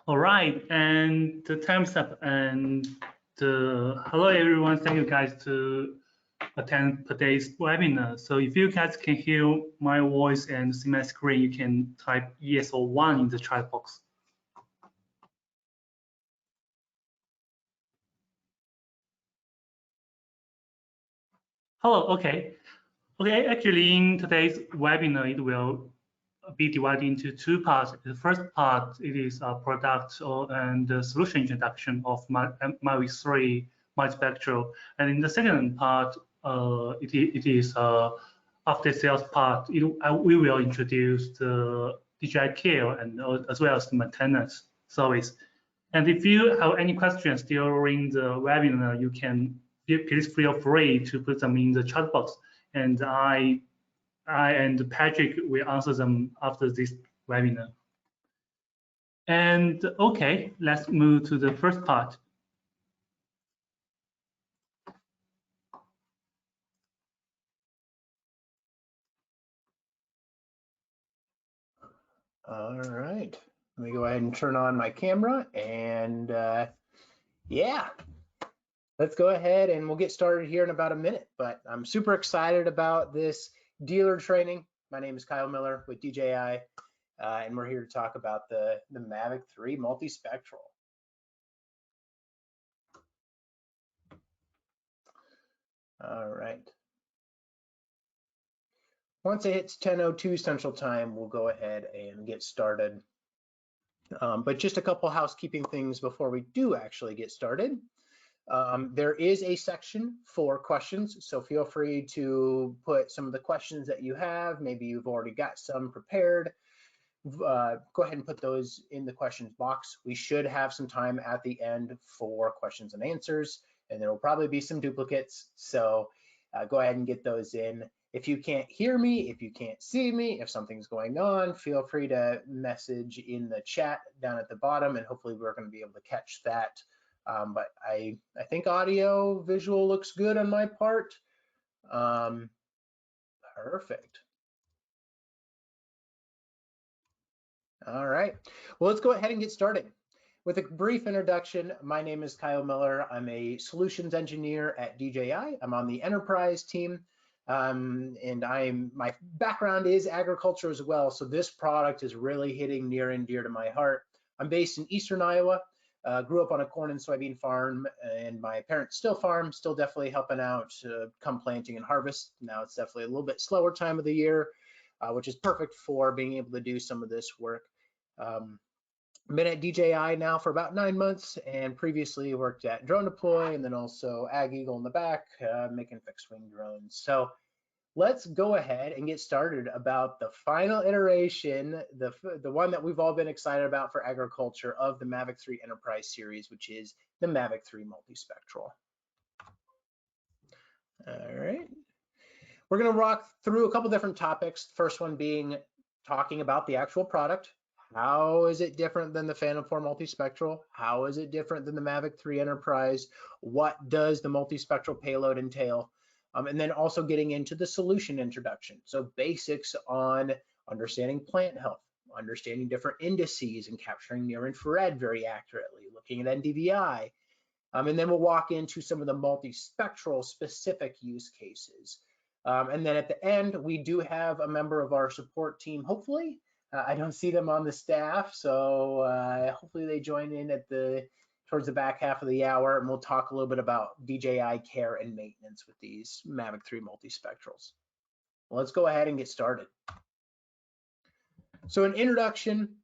All right, and the time's up. And hello everyone. Thank you guys to attend today's webinar. So if you guys can hear my voice and see my screen, you can type yes or one in the chat box. Hello. Okay. Okay. Actually, in today's webinar, it will be divided into two parts. The first part, it is a product and the solution introduction of Mavic 3 multispectral. And in the second part, it is after sales part. We will introduce the DJI Care and as well as the maintenance service. And if you have any questions during the webinar, you can please feel free to put them in the chat box, and I and Patrick will answer them after this webinar. And okay, let's move to the first part. All right, let me go ahead and turn on my camera and yeah, let's go ahead and we'll get started here in about a minute, but I'm super excited about this dealer training. My name is Kyle Miller with DJI, and we're here to talk about the Mavic 3 multispectral. All right. Once it hits 10:02 Central Time, we'll go ahead and get started. But just a couple housekeeping things before we do actually get started. There is a section for questions, so feel free to put some of the questions that you have. Maybe you've already got some prepared. Go ahead and put those in the questions box. We should have some time at the end for questions and answers, and there will probably be some duplicates, so go ahead and get those in. If you can't hear me, if you can't see me, if something's going on, feel free to message in the chat down at the bottom, and hopefully we're going to be able to catch that. But I think audio visual looks good on my part. Perfect. All right, well, let's go ahead and get started. With a brief introduction, my name is Kyle Miller. I'm a solutions engineer at DJI. I'm on the enterprise team, and my background is agriculture as well, so this product is really hitting near and dear to my heart. I'm based in Eastern Iowa. Grew up on a corn and soybean farm, and my parents still farm, still definitely helping out come planting and harvest. Now it's definitely a little bit slower time of the year, which is perfect for being able to do some of this work. Been at DJI now for about 9 months, and previously worked at Drone Deploy and then also Ag Eagle in the back, making fixed wing drones. So let's go ahead and get started about the final iteration, the one that we've all been excited about for agriculture of the Mavic 3 Enterprise series, which is the Mavic 3 Multispectral. All right. We're going to walk through a couple different topics. The first one being talking about the actual product. How is it different than the Phantom 4 Multispectral? How is it different than the Mavic 3 Enterprise? What does the multispectral payload entail? And then also getting into the solution introduction. So basics on understanding plant health, understanding different indices and capturing near infrared very accurately, looking at NDVI. And then we'll walk into some of the multispectral specific use cases. And then at the end, we do have a member of our support team, hopefully. I don't see them on the staff, so hopefully they join in at towards the back half of the hour, and we'll talk a little bit about DJI care and maintenance with these Mavic 3 multispectrals. Well, let's go ahead and get started. So an introduction,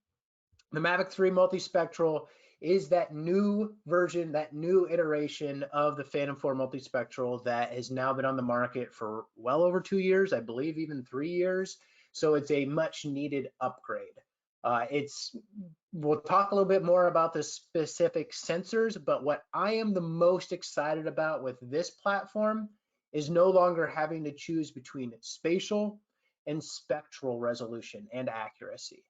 the Mavic 3 multispectral is that new version, that new iteration of the Phantom 4 multispectral that has now been on the market for well over 2 years, I believe even 3 years. So it's a much needed upgrade. We'll talk a little bit more about the specific sensors, but what I am the most excited about with this platform is no longer having to choose between spatial and spectral resolution and accuracy.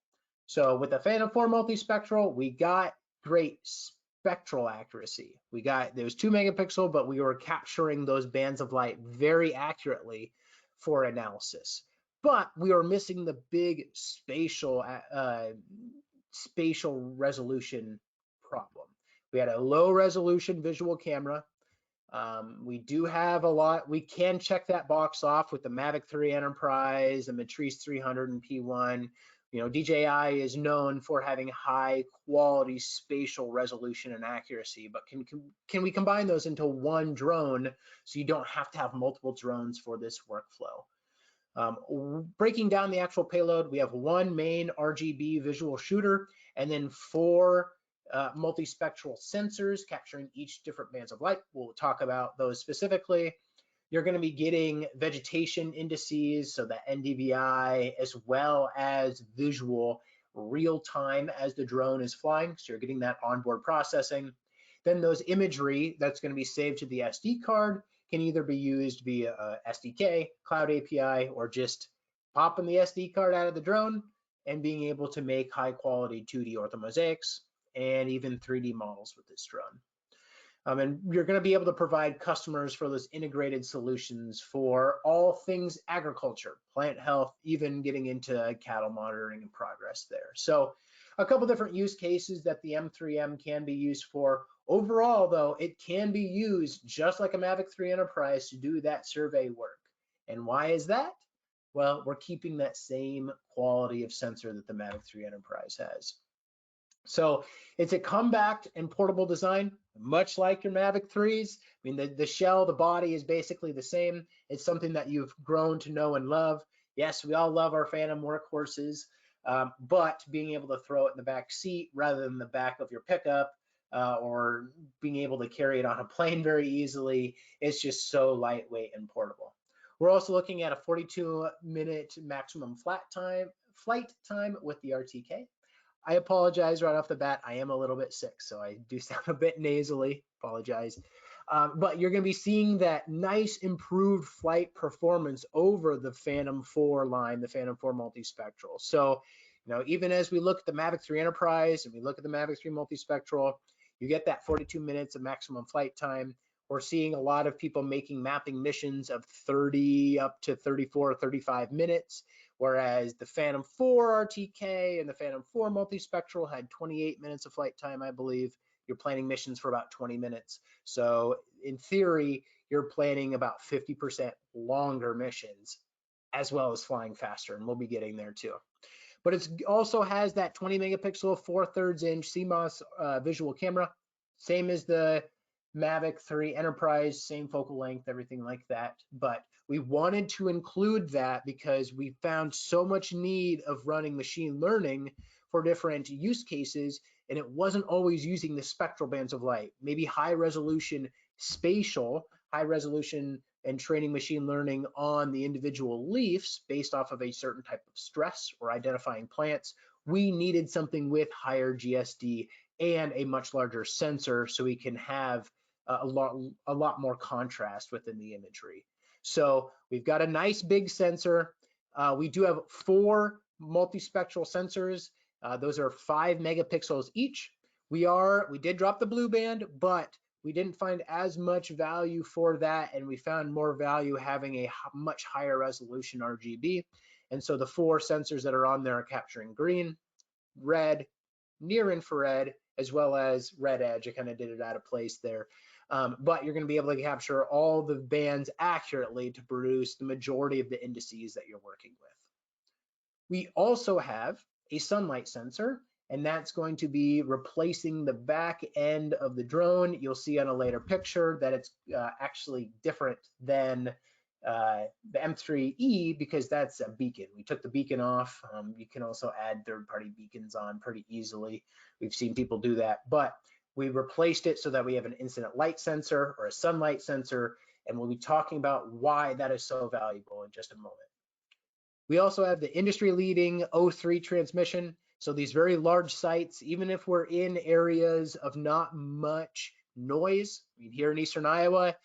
So with the Phantom 4 multispectral, we got great spectral accuracy. There was 2 megapixel, but we were capturing those bands of light very accurately for analysis. But we are missing the big spatial resolution problem. We had a low resolution visual camera. We do have a lot. We can check that box off with the Mavic 3 Enterprise, the Matrice 300 and P1. You know, DJI is known for having high quality spatial resolution and accuracy, but can we combine those into one drone so you don't have to have multiple drones for this workflow? Breaking down the actual payload, we have one main RGB visual shooter and then 4 multispectral sensors capturing each different bands of light. We'll talk about those specifically. You're going to be getting vegetation indices, so the NDVI, as well as visual real time as the drone is flying. So you're getting that onboard processing. Then those imagery that's going to be saved to the SD card can either be used via SDK, Cloud API, or just popping the SD card out of the drone and being able to make high quality 2D orthomosaics and even 3D models with this drone. And you're going to be able to provide customers for those integrated solutions for all things agriculture, plant health, even getting into cattle monitoring and progress there. So a couple different use cases that the M3M can be used for. Overall, though, it can be used just like a Mavic 3 Enterprise to do that survey work. And why is that? Well, we're keeping that same quality of sensor that the Mavic 3 Enterprise has. So it's a compact and portable design, much like your Mavic 3s. I mean, the shell, the body is basically the same. It's something that you've grown to know and love. Yes, we all love our Phantom workhorses, but being able to throw it in the back seat rather than the back of your pickup or being able to carry it on a plane very easily, it's just so lightweight and portable. We're also looking at a 42-minute maximum flight time with the RTK. I apologize right off the bat. I am a little bit sick, so I do sound a bit nasally. Apologize. But you're going to be seeing that nice improved flight performance over the Phantom 4 line, the Phantom 4 multispectral. So, you know, even as we look at the Mavic 3 Enterprise and we look at the Mavic 3 multispectral, you get that 42 minutes of maximum flight time. We're seeing a lot of people making mapping missions of 30 up to 34 or 35 minutes. Whereas the Phantom 4 RTK and the Phantom 4 multispectral had 28 minutes of flight time, I believe. You're planning missions for about 20 minutes. So in theory, you're planning about 50% longer missions, as well as flying faster, and we'll be getting there too. But it also has that 20 megapixel 4/3 inch CMOS visual camera, same as the Mavic 3 Enterprise, same focal length, everything like that. But we wanted to include that because we found so much need of running machine learning for different use cases, and it wasn't always using the spectral bands of light. Maybe high resolution spatial, high resolution and training machine learning on the individual leaves based off of a certain type of stress or identifying plants. We needed something with higher GSD and a much larger sensor so we can have a lot more contrast within the imagery. So we've got a nice big sensor. We do have 4 multispectral sensors. Those are 5 megapixels each. We did drop the blue band, but we didn't find as much value for that, and we found more value having a much higher resolution RGB. And so the 4 sensors that are on there are capturing green, red, near infrared, as well as red edge. I kind of did it out of place there. But you're going to be able to capture all the bands accurately to produce the majority of the indices that you're working with. We also have a sunlight sensor, and that's going to be replacing the back end of the drone. You'll see on a later picture that it's actually different than the M3E because that's a beacon. We took the beacon off. You can also add third-party beacons on pretty easily. We've seen people do that, but we replaced it so that we have an incident light sensor or a sunlight sensor, and we'll be talking about why that is so valuable in just a moment. We also have the industry-leading O3 transmission. So these very large sites, even if we're in areas of not much noise, here in Eastern Iowa,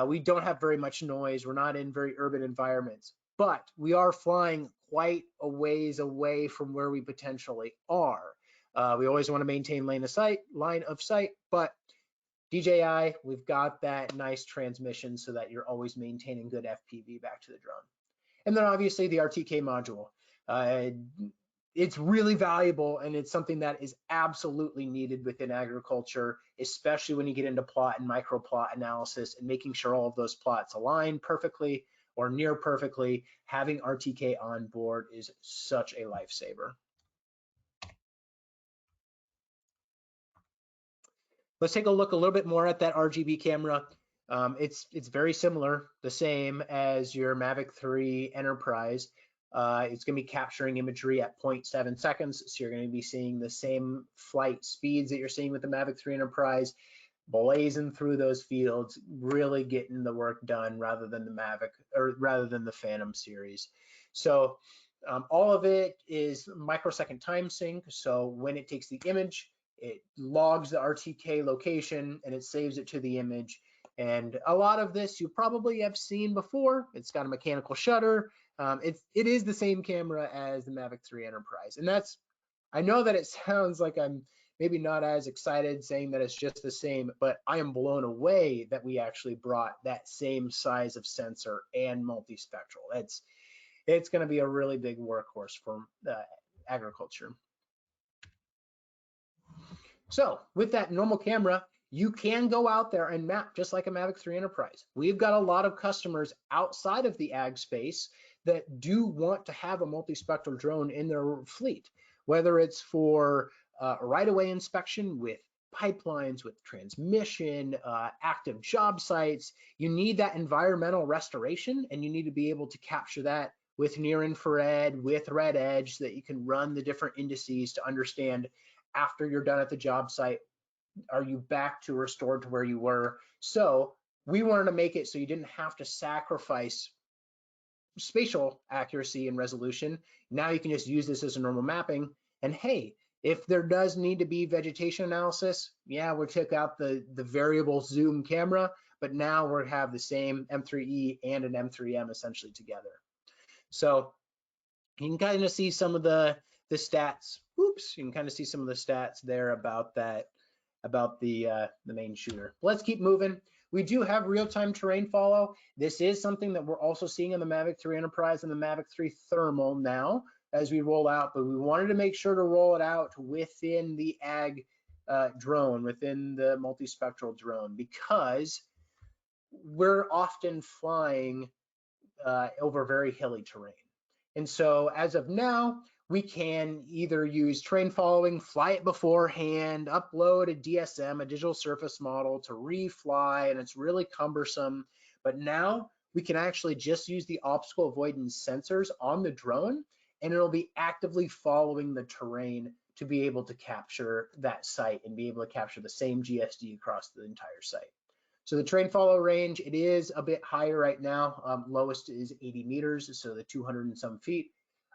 we don't have very much noise. We're not in very urban environments, but we are flying quite a ways away from where we potentially are. We always want to maintain line of sight, but DJI, we've got that nice transmission so that you're always maintaining good FPV back to the drone. And then obviously the RTK module. it's really valuable, and it's something that is absolutely needed within agriculture, especially when you get into plot and microplot analysis and making sure all of those plots align perfectly or near perfectly. Having RTK on board is such a lifesaver. Let's take a look a little bit more at that RGB camera. It's very similar, the same as your Mavic 3 Enterprise. It's going to be capturing imagery at 0.7 seconds, so you're going to be seeing the same flight speeds that you're seeing with the Mavic 3 Enterprise, blazing through those fields, really getting the work done rather than the Mavic, or rather than the Phantom series. So all of it is microsecond time sync. So when it takes the image, it logs the RTK location and it saves it to the image. And a lot of this you probably have seen before. It's got a mechanical shutter. It is the same camera as the Mavic 3 Enterprise. And that's, I know that it sounds like I'm maybe not as excited saying that it's just the same, but I am blown away that we actually brought that same size of sensor and multispectral. It's going to be a really big workhorse for agriculture. So with that normal camera, you can go out there and map just like a Mavic 3 Enterprise. We've got a lot of customers outside of the ag space that do want to have a multispectral drone in their fleet, whether it's for right-of-way inspection with pipelines, with transmission, active job sites. You need that environmental restoration, and you need to be able to capture that with near infrared, with red edge, so that you can run the different indices to understand after you're done at the job site, are you back to restored to where you were? So we wanted to make it so you didn't have to sacrifice spatial accuracy and resolution. Now you can just use this as a normal mapping. And hey, if there does need to be vegetation analysis, yeah, we'll check out the variable zoom camera, but now we have the same M3E and an M3M essentially together. So you can kind of see some of the stats. Oops, you can kind of see some of the stats there about that, about the main shooter. Let's keep moving. We do have real-time terrain follow. This is something that we're also seeing in the Mavic 3 Enterprise and the Mavic 3 Thermal now as we roll out, but we wanted to make sure to roll it out within the ag drone, within the multispectral drone, because we're often flying over very hilly terrain. And so as of now, we can either use terrain following, fly it beforehand, upload a DSM, a digital surface model to refly, and it's really cumbersome. But now we can actually just use the obstacle avoidance sensors on the drone, and it'll be actively following the terrain to be able to capture that site and be able to capture the same GSD across the entire site. So the terrain follow range, it is a bit higher right now. Lowest is 80 meters, so the 200 and some feet.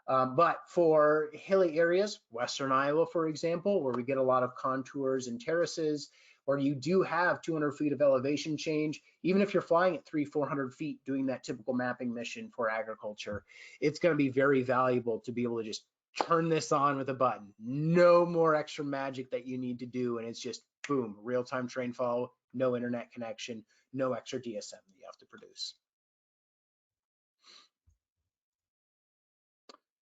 But for hilly areas, Western Iowa, for example, where we get a lot of contours and terraces, where you do have 200 feet of elevation change, even if you're flying at 300-400 feet doing that typical mapping mission for agriculture, it's going to be very valuable to be able to just turn this on with a button. No more extra magic that you need to do, and it's just boom, real-time terrain follow, no internet connection, no extra DSM that you have to produce.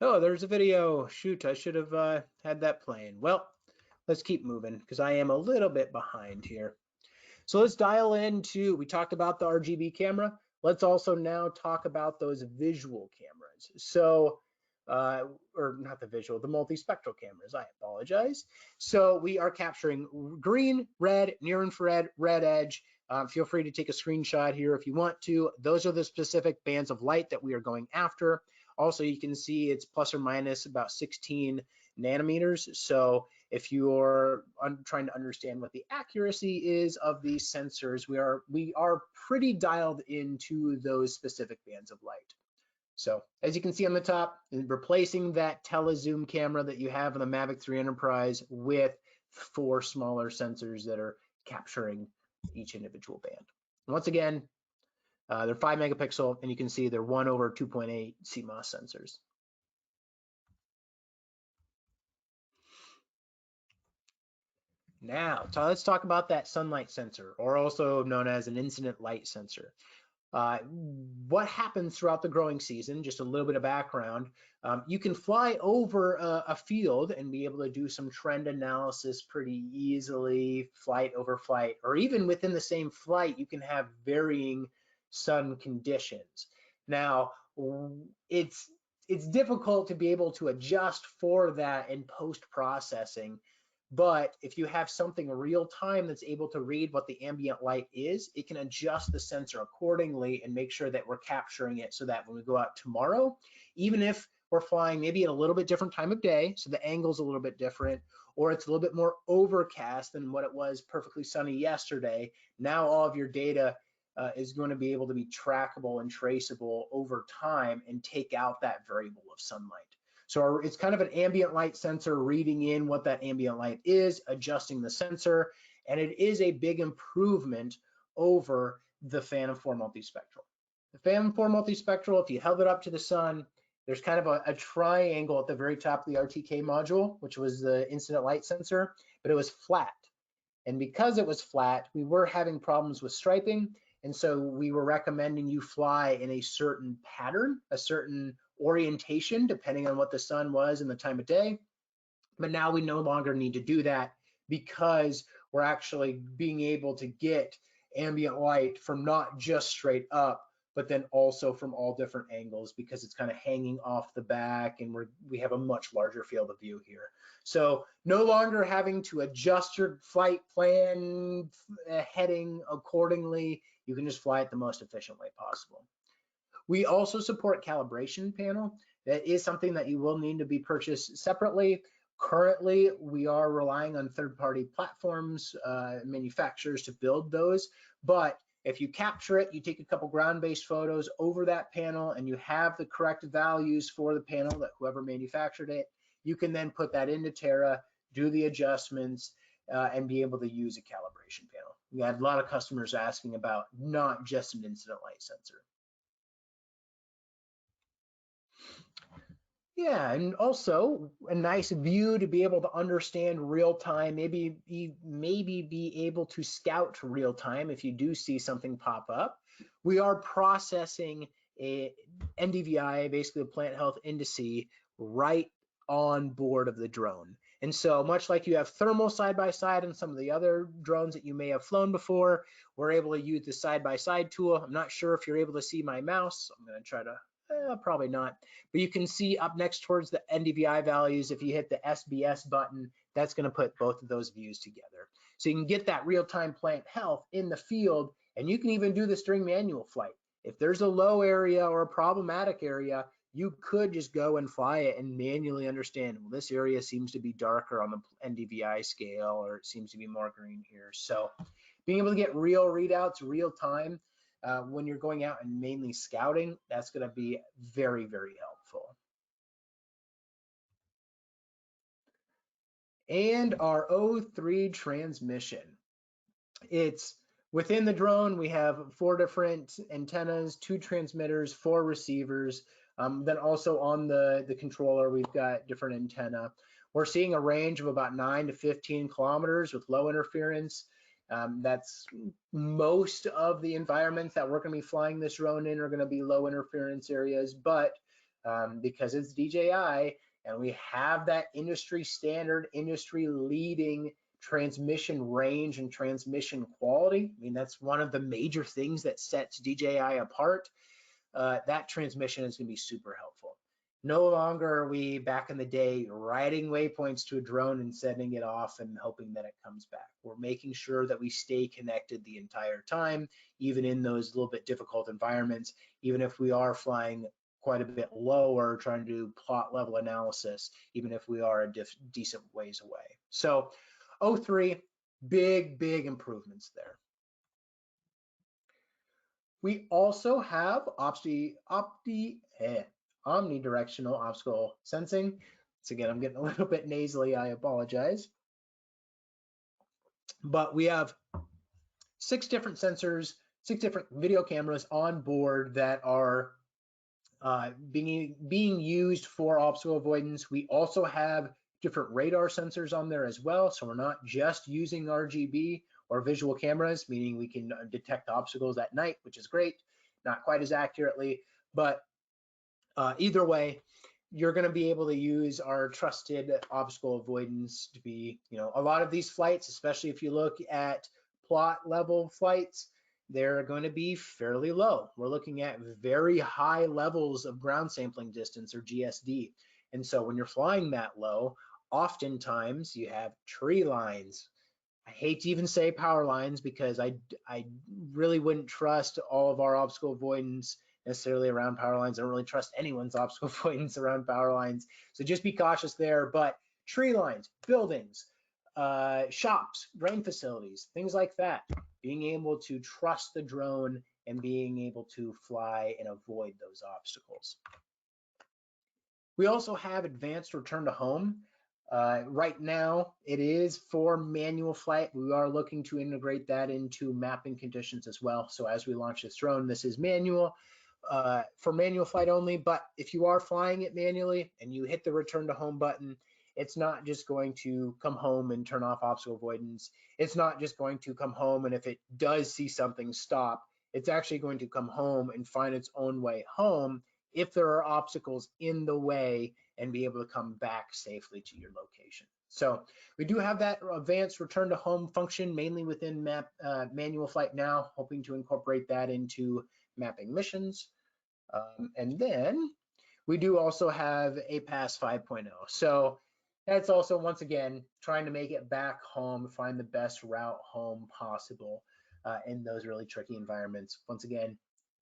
Oh, there's a video. Shoot, I should have had that playing. Well, let's keep moving because I am a little bit behind here. So let's dial into, we talked about the RGB camera. Let's also now talk about those visual cameras. So, or not the visual, the multispectral cameras, I apologize. So we are capturing green, red, near infrared, red edge. Feel free to take a screenshot here if you want to. Those are the specific bands of light that we are going after. Also, you can see it's plus or minus about 16 nanometers. So if you're trying to understand what the accuracy is of these sensors, we are pretty dialed into those specific bands of light. So as you can see on the top, replacing that telezoom camera that you have in the Mavic 3 Enterprise with 4 smaller sensors that are capturing each individual band. Once again, they're 5 megapixel, and you can see they're 1/2.8 CMOS sensors. Now, so let's talk about that sunlight sensor, or also known as an incident light sensor. What happens throughout the growing season, just a little bit of background, you can fly over a field and be able to do some trend analysis pretty easily, flight over flight, or even within the same flight, you can have varying sun conditions. Now, it's difficult to be able to adjust for that in post-processing. But if you have something real time that's able to read what the ambient light is, it can adjust the sensor accordingly and make sure that we're capturing it so that when we go out tomorrow, even if we're flying maybe at a little bit different time of day, so the angle's a little bit different, or it's a little bit more overcast than what it was perfectly sunny yesterday, now all of your data is going to be able to be trackable and traceable over time and take out that variable of sunlight. So it's kind of an ambient light sensor reading in what that ambient light is, adjusting the sensor, and it is a big improvement over the Phantom 4 multispectral. The Phantom 4 multispectral, if you held it up to the sun, there's kind of a triangle at the very top of the RTK module, which was the incident light sensor, but it was flat. And because it was flat, we were having problems with striping, and so we were recommending you fly in a certain pattern, a certain orientation, depending on what the sun was and the time of day. But now we no longer need to do that because we're actually being able to get ambient light from not just straight up, but then also from all different angles because it's kind of hanging off the back and we have a much larger field of view here. So no longer having to adjust your flight plan heading accordingly. You can just fly it the most efficient way possible. We also support calibration panel. That is something that you will need to be purchased separately. Currently, we are relying on third-party platforms, manufacturers to build those. But if you capture it, you take a couple ground-based photos over that panel and you have the correct values for the panel that whoever manufactured it, you can then put that into Terra, do the adjustments, and be able to use a calibration panel. We had a lot of customers asking about not just an incident light sensor. Yeah, and also a nice view to be able to understand real time, maybe be able to scout real time if you do see something pop up. We are processing a NDVI, basically a plant health indice, right on board of the drone. And so much like you have thermal side-by-side on some of the other drones that you may have flown before, we're able to use the side-by-side tool. I'm not sure if you're able to see my mouse. I'm going to try to probably not, but you can see up next towards the NDVI values, if you hit the SBS button, that's going to put both of those views together. So you can get that real-time plant health in the field, and you can even do this during manual flight. If there's a low area or a problematic area, you could just go and fly it and manually understand, well, this area seems to be darker on the NDVI scale, or it seems to be more green here. So being able to get real readouts, real time, when you're going out and mainly scouting, that's going to be very, very helpful. And our O3 transmission. It's within the drone, we have 4 different antennas, 2 transmitters, 4 receivers. Then also on the controller, we've got different antenna. We're seeing a range of about 9 to 15 kilometers with low interference. That's most of the environments that we're going to be flying this drone in are going to be low interference areas, but because it's DJI and we have that industry standard, industry leading transmission range and transmission quality, I mean, that's one of the major things that sets DJI apart. That transmission is going to be super helpful. No longer are we back in the day writing waypoints to a drone and sending it off and hoping that it comes back. We're making sure that we stay connected the entire time, even in those little bit difficult environments, even if we are flying quite a bit lower, trying to do plot level analysis, even if we are a decent ways away. So O3, big improvements there. We also have omnidirectional obstacle sensing. So again, I'm getting a little bit nasally, I apologize. But we have 6 different sensors, 6 different video cameras on board that are being used for obstacle avoidance. We also have different radar sensors on there as well. So we're not just using RGB or visual cameras, meaning we can detect obstacles at night, which is great. not quite as accurately, but either way, you're going to be able to use our trusted obstacle avoidance to be, a lot of these flights, especially if you look at plot level flights, they're going to be fairly low. We're looking at very high levels of ground sampling distance, or GSD. And so when you're flying that low, oftentimes you have tree lines. I hate to even say power lines, because I really wouldn't trust all of our obstacle avoidance necessarily around power lines. I don't really trust anyone's obstacle avoidance around power lines. So just be cautious there. But tree lines, buildings, shops, grain facilities, things like that, being able to trust the drone and being able to fly and avoid those obstacles. We also have advanced return to home. Right now, it is for manual flight. We are looking to integrate that into mapping conditions as well. So as we launch this drone, this is manual, for manual flight only. But if you are flying it manually and you hit the return to home button, it's not just going to come home and turn off obstacle avoidance. It's not just going to come home and if it does see something, stop. It's actually going to come home and find its own way home if there are obstacles in the way, and be able to come back safely to your location. So we do have that advanced return to home function mainly within manual flight now, hoping to incorporate that into mapping missions. And then we do also have APAS 5.0. So that's also, once again, trying to make it back home, find the best route home possible in those really tricky environments. Once again,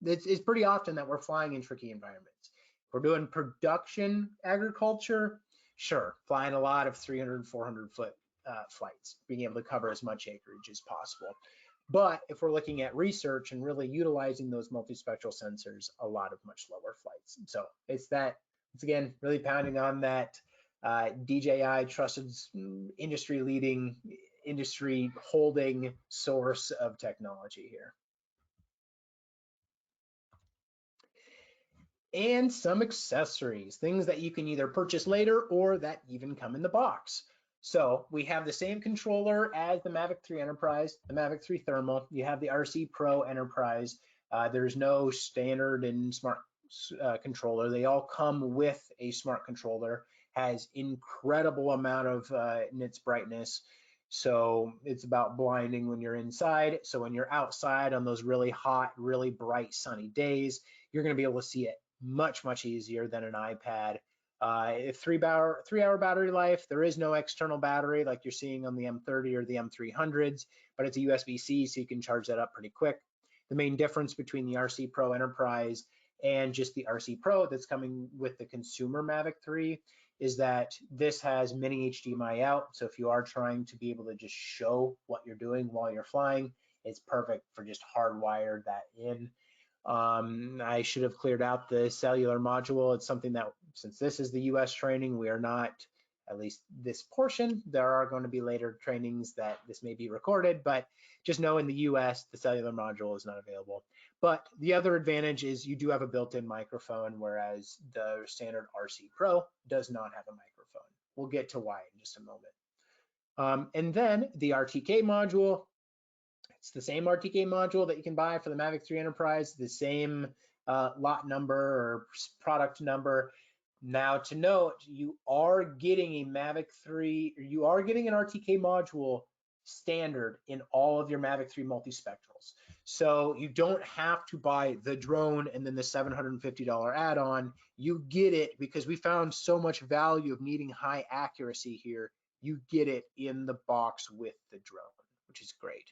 it's pretty often that we're flying in tricky environments. If we're doing production agriculture, sure, flying a lot of 300, 400 foot flights, being able to cover as much acreage as possible. But if we're looking at research and really utilizing those multispectral sensors, a lot of much lower flights. So it's that, once again, really pounding on that DJI trusted industry leading, industry holding source of technology here. And some accessories, things that you can either purchase later or that even come in the box. So we have the same controller as the Mavic 3 Enterprise, the Mavic 3 Thermal. You have the RC Pro Enterprise. There's no standard and smart controller. They all come with a smart controller, has incredible amount of nits brightness. So it's about blinding when you're inside. So when you're outside on those really hot, really bright sunny days, you're going to be able to see it much easier than an iPad. 3-hour battery life. There is no external battery like you're seeing on the M30 or the M300s, but it's a USB-C, so you can charge that up pretty quick. The main difference between the RC Pro Enterprise and just the RC Pro that's coming with the consumer Mavic 3 is that this has mini HDMI out. So if you are trying to be able to just show what you're doing while you're flying, it's perfect for just hardwired that in. I should have cleared out the cellular module. It's something that, since this is the US training, we are not, at least this portion, there are going to be later trainings that this may be recorded, but just know in the US, the cellular module is not available. But the other advantage is you do have a built-in microphone, whereas the standard RC Pro does not have a microphone. We'll get to why in just a moment. And then the RTK module, it's the same RTK module that you can buy for the Mavic 3 Enterprise, the same lot number or product number. Now to note, you are getting a Mavic 3, or you are getting an RTK module standard in all of your Mavic 3 multispectrals. So you don't have to buy the drone and then the $750 add-on. You get it because we found so much value of needing high accuracy here. You get it in the box with the drone, which is great.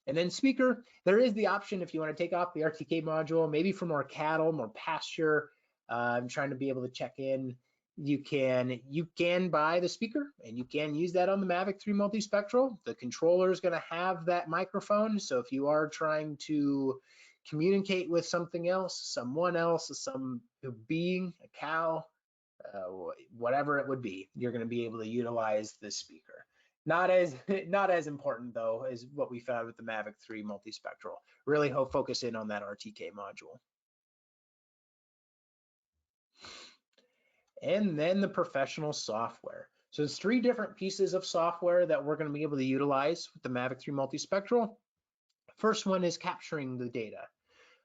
And then speaker, there is the option if you want to take off the RTK module, maybe for more cattle, more pasture, trying to be able to check in. You can buy the speaker and you can use that on the Mavic 3 multispectral. The controller is going to have that microphone. So if you are trying to communicate with something else, someone else, some being, a cow, whatever it would be, you're going to be able to utilize the speaker. Not as important though as what we found with the Mavic 3 multispectral. Really focus in on that RTK module. And then the professional software. So there's 3 different pieces of software that we're going to be able to utilize with the Mavic 3 multispectral. First one is capturing the data.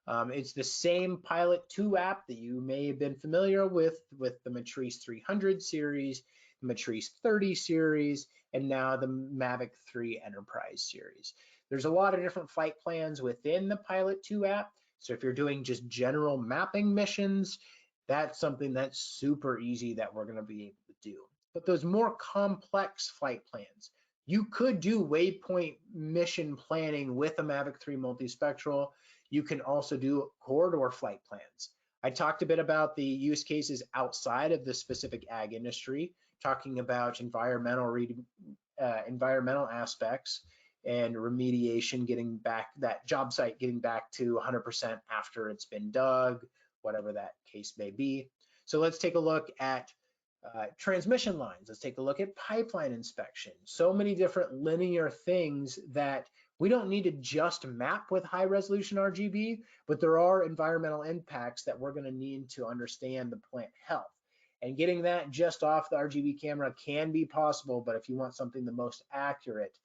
It's the same Pilot 2 app that you may have been familiar with the Matrice 300 series, the Matrice 30 series, and now the Mavic 3 Enterprise series. There's a lot of different flight plans within the Pilot 2 app. So if you're doing just general mapping missions, that's something that's super easy that we're going to be able to do. But those more complex flight plans, you could do waypoint mission planning with a Mavic 3 multispectral. You can also do corridor flight plans. I talked a bit about the use cases outside of the specific ag industry, talking about environmental aspects and remediation, getting back that job site, getting back to 100% after it's been dug, whatever that case may be. So let's take a look at transmission lines. Let's take a look at pipeline inspection. So many different linear things that we don't need to just map with high resolution RGB, but there are environmental impacts that we're going to need to understand the plant health. And getting that just off the RGB camera can be possible, but if you want something the most accurate,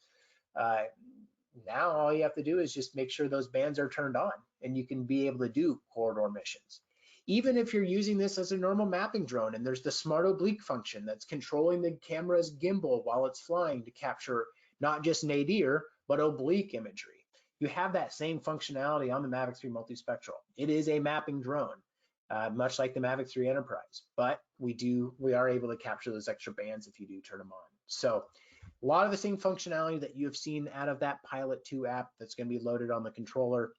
now all you have to do is just make sure those bands are turned on and you can be able to do corridor missions. Even if you're using this as a normal mapping drone and there's the smart oblique function that's controlling the camera's gimbal while it's flying to capture not just nadir, but oblique imagery. You have that same functionality on the Mavic 3 multispectral. It is a mapping drone, much like the Mavic 3 Enterprise, but we are able to capture those extra bands if you do turn them on. So a lot of the same functionality that you have seen out of that Pilot 2 app that's going to be loaded on the controller.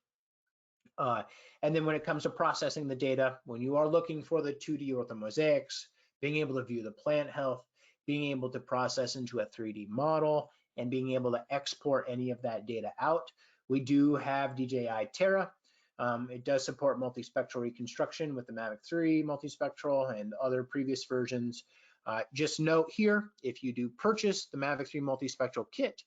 And then when it comes to processing the data, when you are looking for the 2D orthomosaics, being able to view the plant health, being able to process into a 3D model, and being able to export any of that data out, we do have DJI Terra. It does support multispectral reconstruction with the Mavic 3 multispectral and other previous versions. Just note here, if you do purchase the Mavic 3 multispectral kit,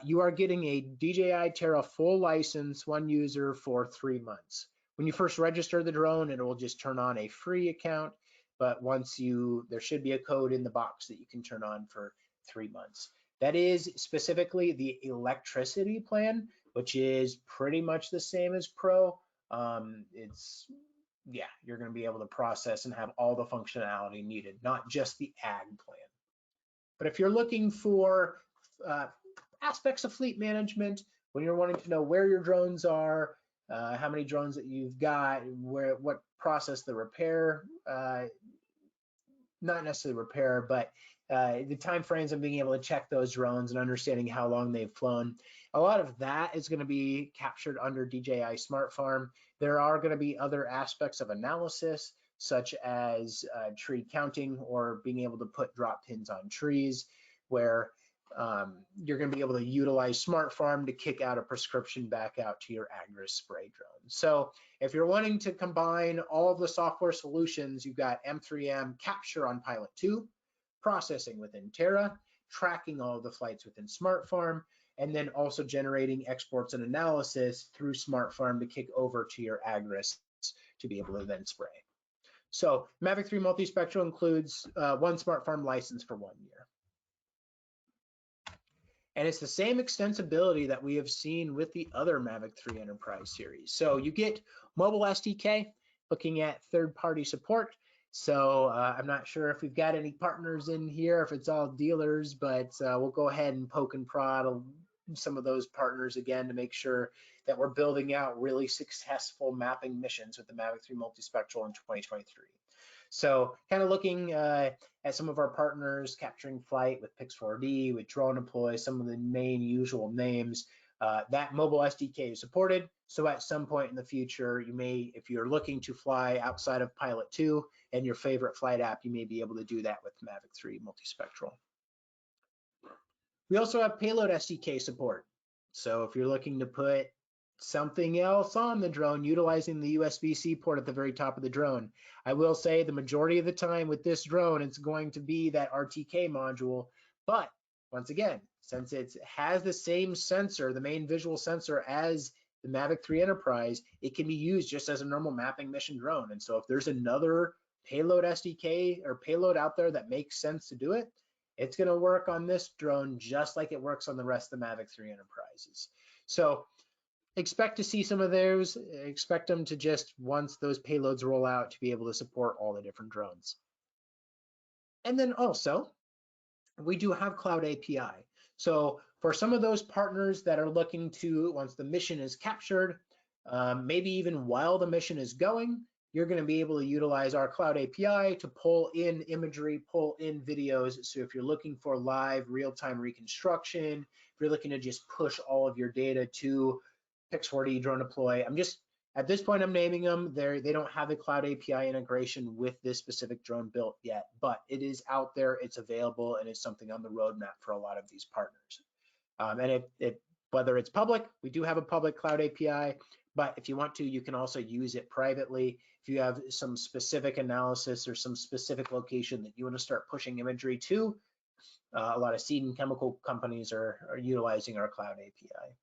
you are getting a DJI Terra full license, one user for 3 months. When you first register the drone, it will just turn on a free account, but there should be a code in the box that you can turn on for 3 months. That is specifically the electricity plan, which is pretty much the same as Pro. You're going to be able to process and have all the functionality needed, not just the ag plan. But if you're looking for aspects of fleet management, when you're wanting to know where your drones are, how many drones that you've got, what process the repair, not necessarily repair, but the time frames of being able to check those drones and understanding how long they've flown. A lot of that is going to be captured under DJI Smart Farm. There are going to be other aspects of analysis, such as tree counting or being able to put drop pins on trees, where you're going to be able to utilize Smart Farm to kick out a prescription back out to your Agris spray drone. So if you're wanting to combine all of the software solutions, you've got M3M capture on Pilot 2, processing within Terra, tracking all of the flights within Smart Farm, and then also generating exports and analysis through Smart Farm to kick over to your Agris to be able to then spray. So Mavic 3 multispectral includes one Smart Farm license for 1 year. And it's the same extensibility that we have seen with the other Mavic 3 Enterprise series. So you get mobile SDK, looking at third-party support. So I'm not sure if we've got any partners in here, if it's all dealers, but we'll go ahead and poke and prod some of those partners again to make sure that we're building out really successful mapping missions with the Mavic 3 multispectral in 2023. So kind of looking at some of our partners, capturing flight with Pix4D, with Drone Deploy, some of the main usual names, that mobile SDK is supported. So at some point in the future, you may, if you're looking to fly outside of Pilot 2 and your favorite flight app, you may be able to do that with Mavic 3 multispectral. We also have payload SDK support. So if you're looking to put something else on the drone, utilizing the USB-C port at the very top of the drone. I will say the majority of the time with this drone, it's going to be that RTK module. But once again, since it has the same sensor, the main visual sensor as the Mavic 3 Enterprise, it can be used just as a normal mapping mission drone. And so if there's another payload SDK or payload out there that makes sense to do it, it's going to work on this drone just like it works on the rest of the Mavic 3 Enterprises. So expect to see some of those. Expect them to just, once those payloads roll out, to be able to support all the different drones. And then also, we do have Cloud API. So for some of those partners that are looking to, once the mission is captured, maybe even while the mission is going, you're going to be able to utilize our Cloud API to pull in imagery, pull in videos. So if you're looking for live real-time reconstruction, if you're looking to just push all of your data to Pix4D Drone Deploy, at this point, I'm naming them. They don't have the Cloud API integration with this specific drone built yet, but it is out there, it's available, and it's something on the roadmap for a lot of these partners. And whether it's public, we do have a public Cloud API, but if you want to, you can also use it privately. If you have some specific analysis or some specific location that you want to start pushing imagery to, a lot of seed and chemical companies are utilizing our Cloud API.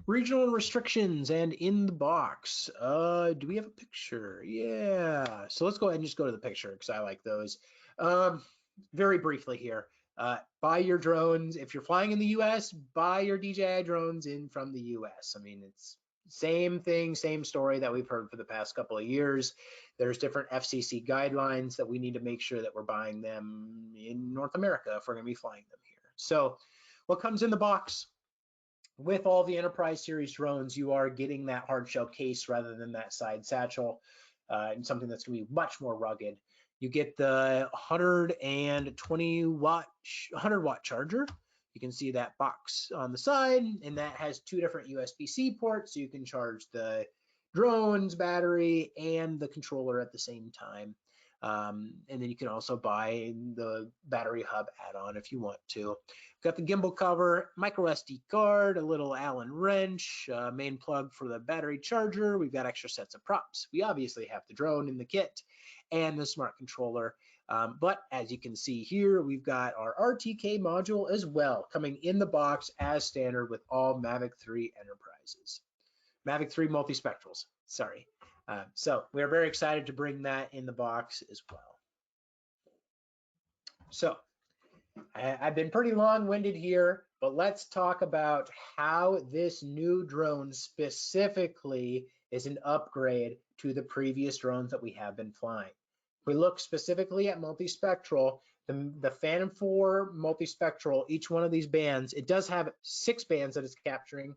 Regional restrictions and in the box. Do we have a picture? Yeah. So let's go ahead and just go to the picture because I like those. Very briefly here. Buy your drones. If you're flying in the US, buy your DJI drones in from the US. I mean, it's same thing, same story that we've heard for the past couple of years. There's different FCC guidelines that we need to make sure that we're buying them in North America if we're going to be flying them here. So what comes in the box? With all the Enterprise Series drones, you are getting that hard shell case rather than that side satchel, and something that's going to be much more rugged. You get the 100-watt charger. You can see that box on the side, and that has two different USB-C ports, so you can charge the drone's battery and the controller at the same time. And then you can also buy the battery hub add-on if you want to. Got the gimbal cover, micro SD card, a little Allen wrench, main plug for the battery charger. We've got extra sets of props. We obviously have the drone in the kit and the smart controller. But as you can see here, we've got our RTK module as well, coming in the box as standard with all Mavic 3 Enterprises. Mavic 3 multispectrals, sorry. So we're very excited to bring that in the box as well. So I've been pretty long-winded here, but let's talk about how this new drone specifically is an upgrade to the previous drones that we have been flying. If we look specifically at multispectral, the Phantom 4 multispectral, each one of these bands, it does have 6 bands that it's capturing,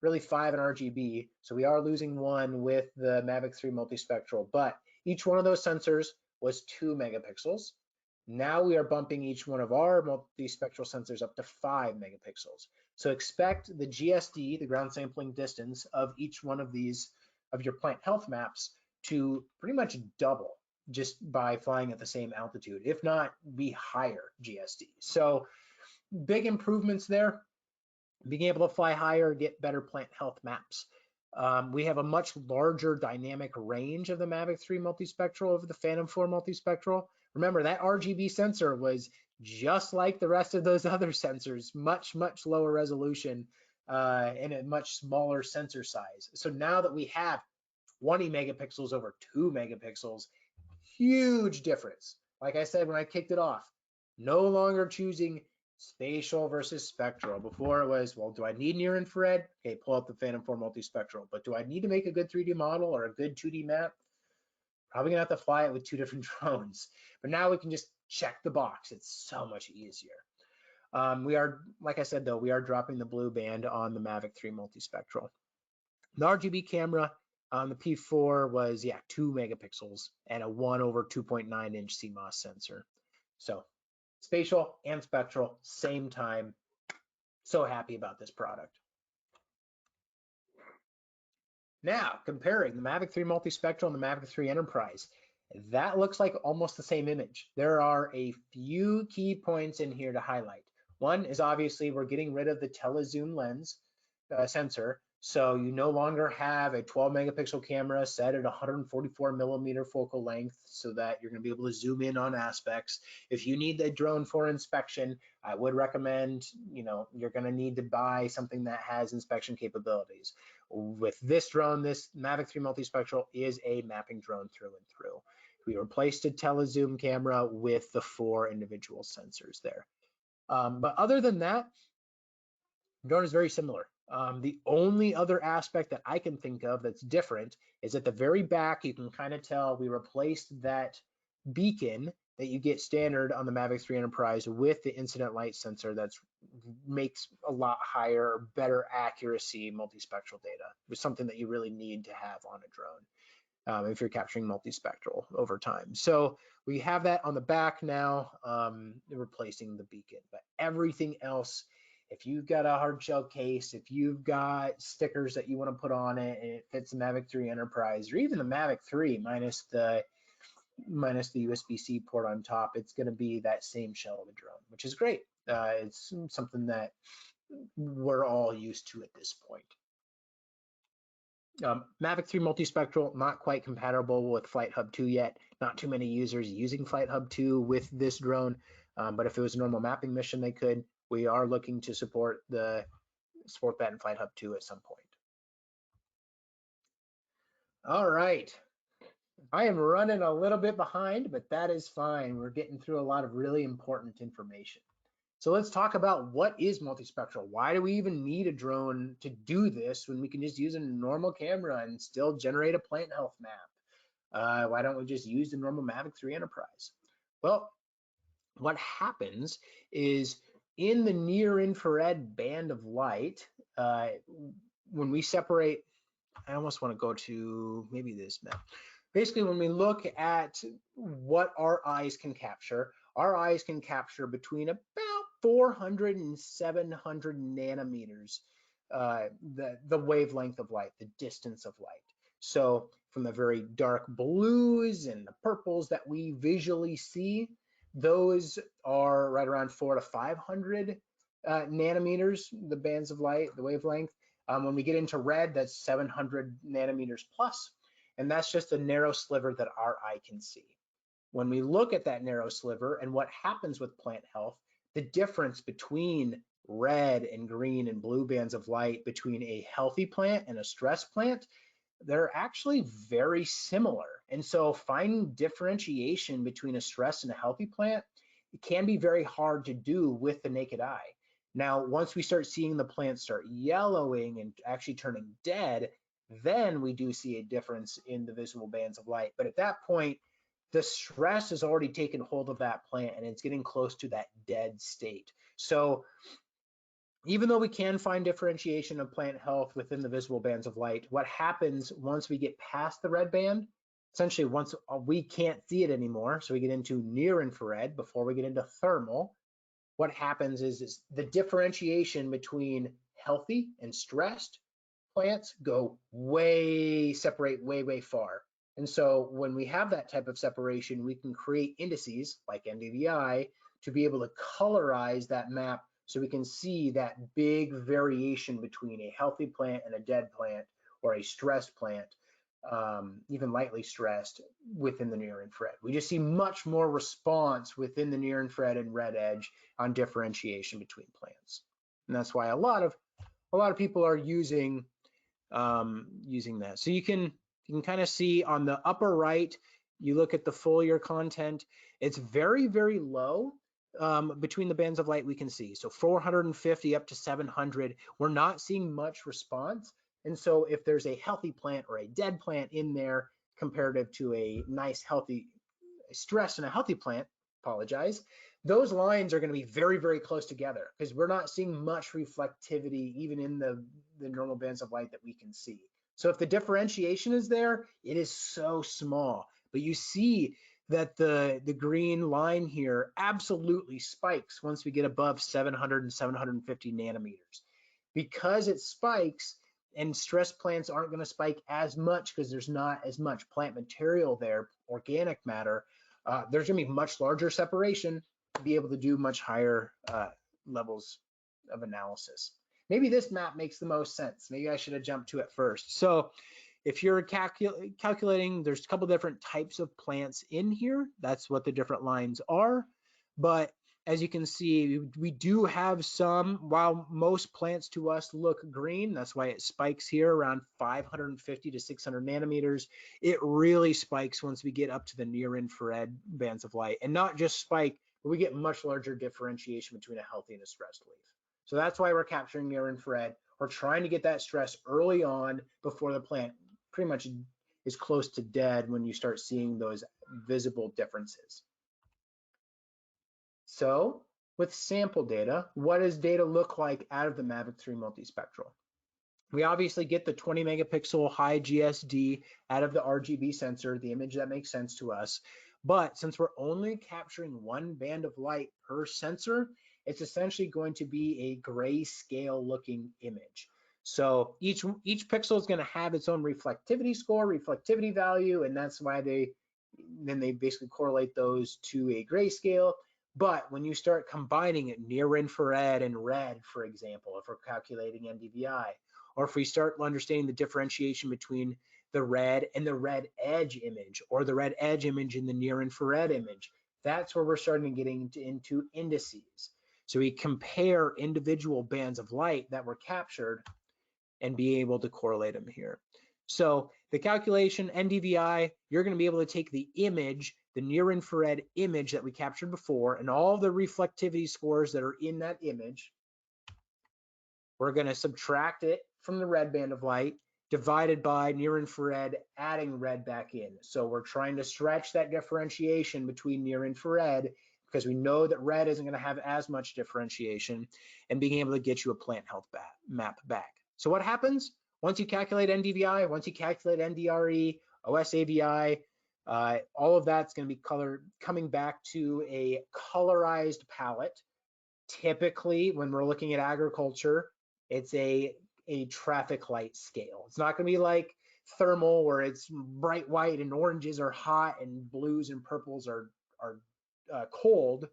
really 5 in RGB. So we are losing one with the Mavic 3 multispectral, but each one of those sensors was 2 megapixels. Now we are bumping each one of our multispectral sensors up to 5 megapixels. So expect the GSD, the ground sampling distance of each one of these, of your plant health maps, to pretty much double just by flying at the same altitude, if not be higher GSD. So big improvements there. Being able to fly higher, get better plant health maps. We have a much larger dynamic range of the Mavic 3 multispectral over the Phantom 4 multispectral. Remember, that RGB sensor was just like the rest of those other sensors, much, much lower resolution and a much smaller sensor size. So now that we have 20 megapixels over 2 megapixels, huge difference. Like I said when I kicked it off, no longer choosing spatial versus spectral. Before it was, well, do I need near infrared? Okay, pull up the Phantom 4 multispectral. But do I need to make a good 3D model or a good 2D map? Probably gonna have to fly it with 2 different drones. But now we can just check the box. It's so much easier. We are, like I said though, we are dropping the blue band on the Mavic 3 multispectral. The RGB camera on the P4 was, 2 megapixels and a 1/2.9 inch CMOS sensor. So spatial and spectral, same time. So happy about this product. Now, comparing the Mavic 3 multispectral and the Mavic 3 Enterprise, that looks like almost the same image. There are a few key points in here to highlight. One is obviously we're getting rid of the telezoom lens sensor. So you no longer have a 12 megapixel camera set at 144 millimeter focal length so that you're going to be able to zoom in on aspects. If you need the drone for inspection, I would recommend, you're going to need to buy something that has inspection capabilities. With this drone, this Mavic 3 multispectral is a mapping drone through and through. We replaced a telezoom camera with the 4 individual sensors there. But other than that, drone is very similar. The only other aspect that I can think of that's different is at the very back, you can kind of tell we replaced that beacon that you get standard on the Mavic 3 Enterprise with the incident light sensor that makes a lot higher, better accuracy multispectral data. It's something that you really need to have on a drone if you're capturing multispectral over time. So we have that on the back now, replacing the beacon. But everything else, if you've got a hard shell case, if you've got stickers that you want to put on it and it fits the Mavic 3 Enterprise, or even the Mavic 3 minus the USB-C port on top, it's going to be that same shell of a drone, which is great. It's something that we're all used to at this point. Mavic 3 multispectral, not quite compatible with Flight Hub 2 yet. Not too many users using Flight Hub 2 with this drone, but if it was a normal mapping mission, they could. We are looking to support that in Flight Hub 2 at some point. All right. I am running a little bit behind, but that is fine. We're getting through a lot of really important information. So let's talk about what is multispectral. Why do we even need a drone to do this when we can just use a normal camera and still generate a plant health map? Why don't we just use the normal Mavic 3 Enterprise? Well, what happens is in the near infrared band of light, when we separate, I almost want to go to maybe this map. Basically, when we look at what our eyes can capture between about 400 and 700 nanometers, the wavelength of light, the distance of light. So from the very dark blues and the purples that we visually see, those are right around 400 to 500 nanometers, the bands of light, the wavelength. When we get into red, that's 700 nanometers plus. And that's just a narrow sliver that our eye can see. When we look at that narrow sliver and what happens with plant health, the difference between red and green and blue bands of light between a healthy plant and a stressed plant, they're actually very similar. And so finding differentiation between a stressed and a healthy plant, it can be very hard to do with the naked eye. Now, once we start seeing the plants start yellowing and actually turning dead, then we do see a difference in the visible bands of light. But at that point, the stress has already taken hold of that plant and it's getting close to that dead state. So even though we can find differentiation of plant health within the visible bands of light, what happens once we get past the red band, essentially once we can't see it anymore, so we get into near infrared before we get into thermal, what happens is the differentiation between healthy and stressed plants separate way far. And so when we have that type of separation, we can create indices like NDVI to be able to colorize that map so we can see that big variation between a healthy plant and a dead plant, or a stressed plant, even lightly stressed, within the near infrared. We just see much more response within the near infrared and red edge on differentiation between plants. And that's why a lot of people are using that. So you can kind of see on the upper right, you look at the foliar content, it's very, very low between the bands of light we can see. So 450 up to 700, we're not seeing much response. And so if there's a healthy plant or a dead plant in there comparative to a nice healthy stress and a healthy plant, those lines are going to be very, very close together because we're not seeing much reflectivity even in the normal bands of light that we can see. So if the differentiation is there, it is so small. But you see that the green line here absolutely spikes once we get above 700 and 750 nanometers. Because it spikes, and stress plants aren't going to spike as much because there's not as much plant material there, organic matter, there's going to be much larger separation to be able to do much higher levels of analysis. Maybe this map makes the most sense. Maybe I should have jumped to it first. So if you're calculating, there's a couple different types of plants in here. That's what the different lines are. But as you can see, we do have some, while most plants to us look green, that's why it spikes here around 550 to 600 nanometers. It really spikes once we get up to the near infrared bands of light, and not just spike, but we get much larger differentiation between a healthy and a stressed leaf. So that's why we're capturing near infrared. We're trying to get that stress early on before the plant pretty much is close to dead when you start seeing those visible differences. So with sample data, what does data look like out of the Mavic 3 multispectral? We obviously get the 20 megapixel high GSD out of the RGB sensor, the image that makes sense to us. But since we're only capturing one band of light per sensor, it's essentially going to be a grayscale looking image. So each pixel is going to have its own reflectivity score, reflectivity value, and that's why they basically correlate those to a grayscale. But when you start combining it near infrared and red, for example, if we're calculating NDVI, or if we start understanding the differentiation between the red and the red edge image, or the red edge image and the near infrared image, that's where we're starting to get into indices. So we compare individual bands of light that were captured and be able to correlate them here. So the calculation, NDVI, you're going to be able to take the image, the near infrared image that we captured before, and all the reflectivity scores that are in that image. We're going to subtract it from the red band of light, divided by near infrared, adding red back in. So we're trying to stretch that differentiation between near infrared because we know that red isn't going to have as much differentiation, and being able to get you a plant health map back. So what happens? Once you calculate NDVI, once you calculate NDRE, OSAVI, all of that's going to be coming back to a colorized palette. Typically, when we're looking at agriculture, it's a traffic light scale. It's not going to be like thermal where it's bright white and oranges are hot and blues and purples are cold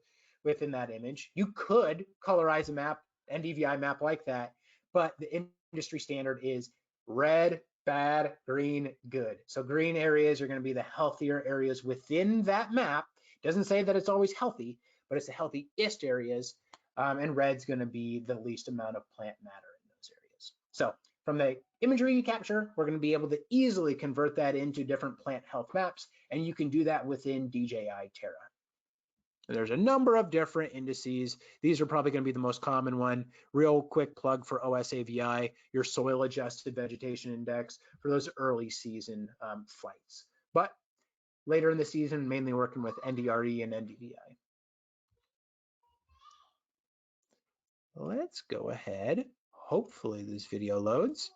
within that image. You could colorize a map, NDVI map like that, but the industry standard is red, bad, green, good. So green areas are going to be the healthier areas within that map. It doesn't say that it's always healthy, but it's the healthiest areas. And red's going to be the least amount of plant matter in those areas. So from the imagery you capture, we're going to be able to easily convert that into different plant health maps, and you can do that within DJI Terra. There's a number of different indices. These are probably going to be the most common one. Real quick plug for OSAVI, your soil adjusted vegetation index for those early season flights. But later in the season, mainly working with NDRE and NDVI. Let's go ahead. Hopefully this video loads.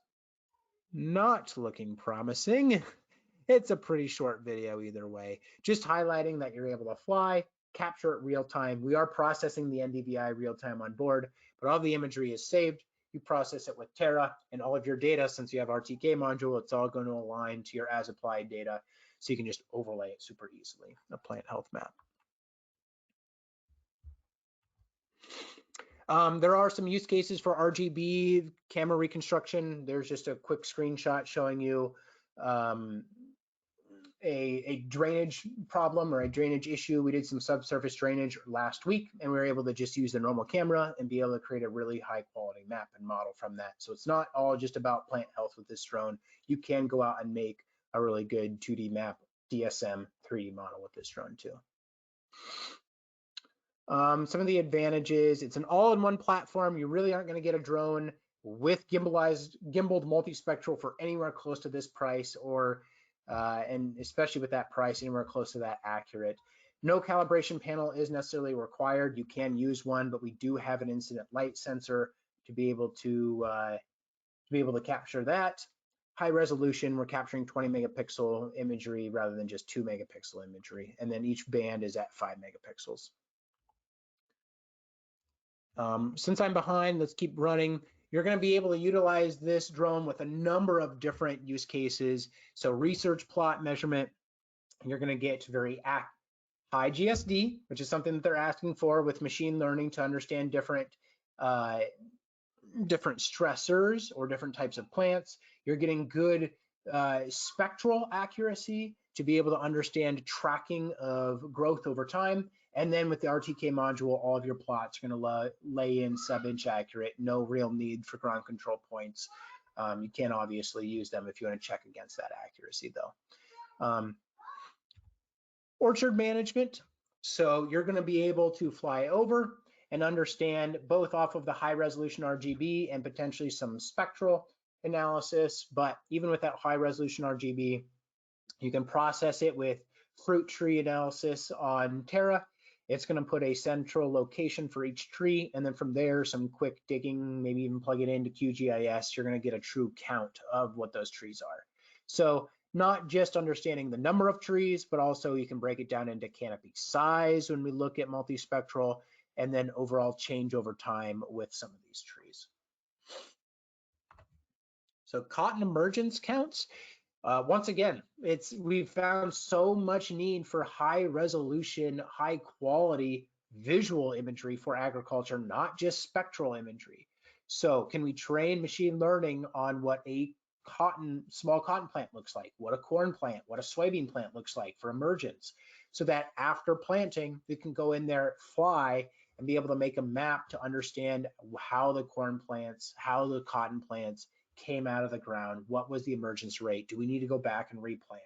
Not looking promising. It's a pretty short video either way. Just highlighting that you're able to fly, capture it real time. We are processing the NDVI real time on board, but all the imagery is saved. You process it with Terra, and all of your data, since you have RTK module, it's all going to align to your as applied data, so you can just overlay it super easily, a plant health map. There are some use cases for RGB camera reconstruction. There's just a quick screenshot showing you a drainage problem or a drainage issue. We did some subsurface drainage last week, and we were able to just use the normal camera and be able to create a really high quality map and model from that. So it's not all just about plant health with this drone. You can go out and make a really good 2D map, DSM 3D model with this drone too. Some of the advantages, it's an all-in-one platform. You really aren't going to get a drone with gimbaled multispectral for anywhere close to this price, or and especially with that price, anywhere close to that accurate. No calibration panel is necessarily required. You can use one, but we do have an incident light sensor to be able to capture that. High resolution, we're capturing 20 megapixel imagery rather than just 2 megapixel imagery, and then each band is at 5 megapixels. Since I'm behind, let's keep running. You're going to be able to utilize this drone with a number of different use cases. So research plot measurement, you're going to get very high GSD, which is something that they're asking for with machine learning to understand different stressors or different types of plants. You're getting good spectral accuracy to be able to understand tracking of growth over time. And then with the RTK module, all of your plots are going to lay in sub-inch accurate, no real need for ground control points. You can obviously use them if you want to check against that accuracy though. Orchard management. So you're going to be able to fly over and understand both off of the high resolution RGB and potentially some spectral analysis. But even with that high resolution RGB, you can process it with fruit tree analysis on Terra. It's going to put a central location for each tree, and then from there, some quick digging, maybe even plug it into QGIS, you're going to get a true count of what those trees are. So not just understanding the number of trees, but also you can break it down into canopy size when we look at multispectral, and then overall change over time with some of these trees. So cotton emergence counts. Once again, we've found so much need for high resolution, high quality visual imagery for agriculture, not just spectral imagery. So can we train machine learning on what a small cotton plant looks like, what a corn plant, what a soybean plant looks like for emergence, so that after planting, we can go in there, fly, and be able to make a map to understand how the corn plants, how the cotton plants came out of the ground, what was the emergence rate, do we need to go back and replant?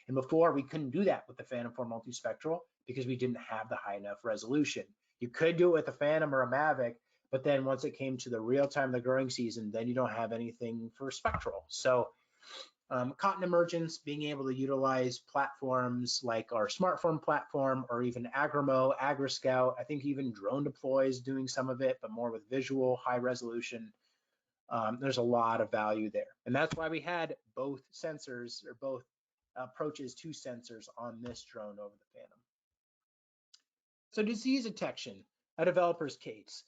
And before, we couldn't do that with the Phantom 4 multispectral because we didn't have the high enough resolution. You could do it with a Phantom or a Mavic, but then once it came to the real time of the growing season, then you don't have anything for spectral. So cotton emergence, being able to utilize platforms like our smartphone platform or even Agrimo, AgriScout, I think even Drone Deploy is doing some of it, but more with visual, high resolution. There's a lot of value there. And that's why we had both sensors or both approaches to sensors on this drone over the Phantom. So disease detection, a developer's case.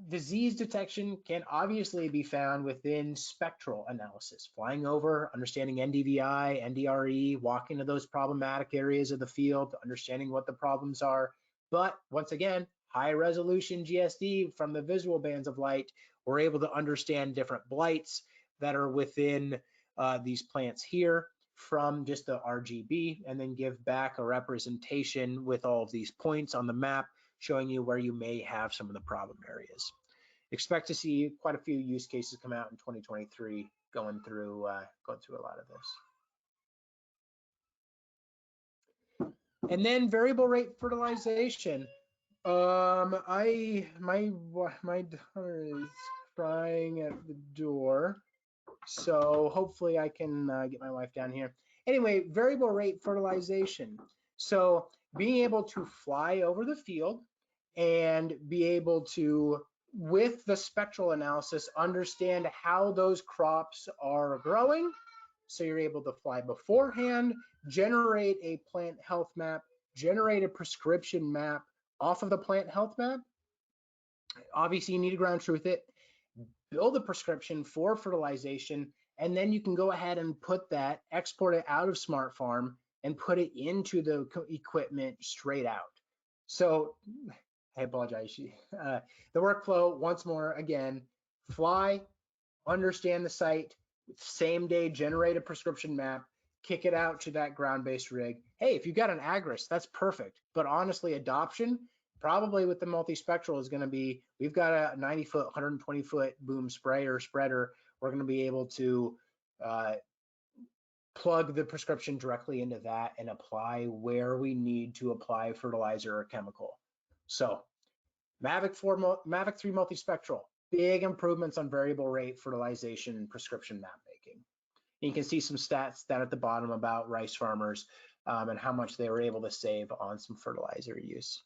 Disease detection can obviously be found within spectral analysis, flying over, understanding NDVI, NDRE, walking to those problematic areas of the field, understanding what the problems are. But once again, high resolution GSD from the visual bands of light, we're able to understand different blights that are within these plants here from just the RGB, and then give back a representation with all of these points on the map, showing you where you may have some of the problem areas. Expect to see quite a few use cases come out in 2023, going through a lot of this. And then variable rate fertilization. My daughter is crying at the door, so hopefully I can get my wife down here. Anyway, variable rate fertilization. So being able to fly over the field and be able to, with the spectral analysis, understand how those crops are growing. So you're able to fly beforehand, generate a plant health map, generate a prescription map off of the plant health map. Obviously, you need to ground truth it, build a prescription for fertilization, and then you can go ahead and put that, export it out of Smart Farm and put it into the equipment straight out. So I apologize. The workflow, once more, again, fly, understand the site, same day generate a prescription map, kick it out to that ground-based rig. Hey, if you've got an Agris, that's perfect. But honestly, adoption, probably with the multispectral is going to be, we've got a 90-foot, 120-foot boom sprayer spreader. We're going to be able to plug the prescription directly into that and apply where we need to apply fertilizer or chemical. So Mavic 3 multispectral, big improvements on variable rate fertilization and prescription map making. And you can see some stats down at the bottom about rice farmers and how much they were able to save on some fertilizer use.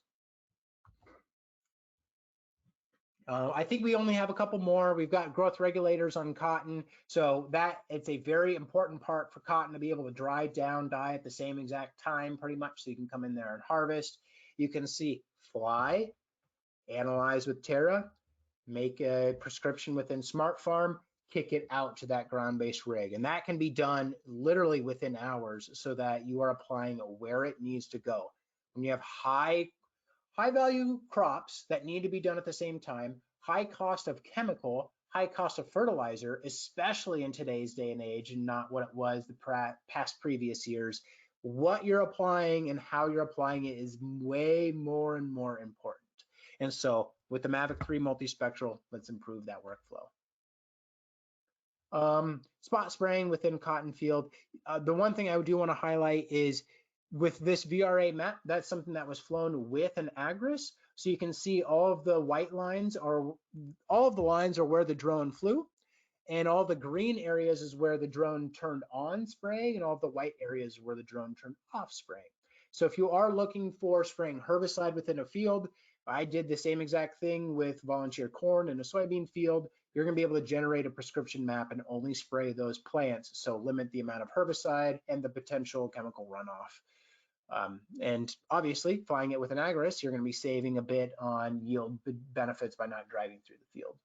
I think we only have a couple more. We've got growth regulators on cotton. So it's a very important part for cotton to be able to dry down, die at the same exact time pretty much, so you can come in there and harvest. You can see fly, analyze with Terra, make a prescription within Smart Farm, kick it out to that ground-based rig. And that can be done literally within hours so that you are applying where it needs to go. When you have high value crops that need to be done at the same time, high cost of chemical, high cost of fertilizer, especially in today's day and age and not what it was the past previous years, what you're applying and how you're applying it is way more and more important. And so with the Mavic 3 multispectral, let's improve that workflow. Spot spraying within cotton field. The one thing I do want to highlight is with this VRA map, that's something that was flown with an Agris. So you can see all of the white lines are, all of the lines are where the drone flew, and all the green areas is where the drone turned on spraying, and all the white areas where the drone turned off spraying. So if you are looking for spraying herbicide within a field, I did the same exact thing with volunteer corn in a soybean field. You're going to be able to generate a prescription map and only spray those plants, so limit the amount of herbicide and the potential chemical runoff. And obviously, flying it with an Agris, you're going to be saving a bit on yield benefits by not driving through the field.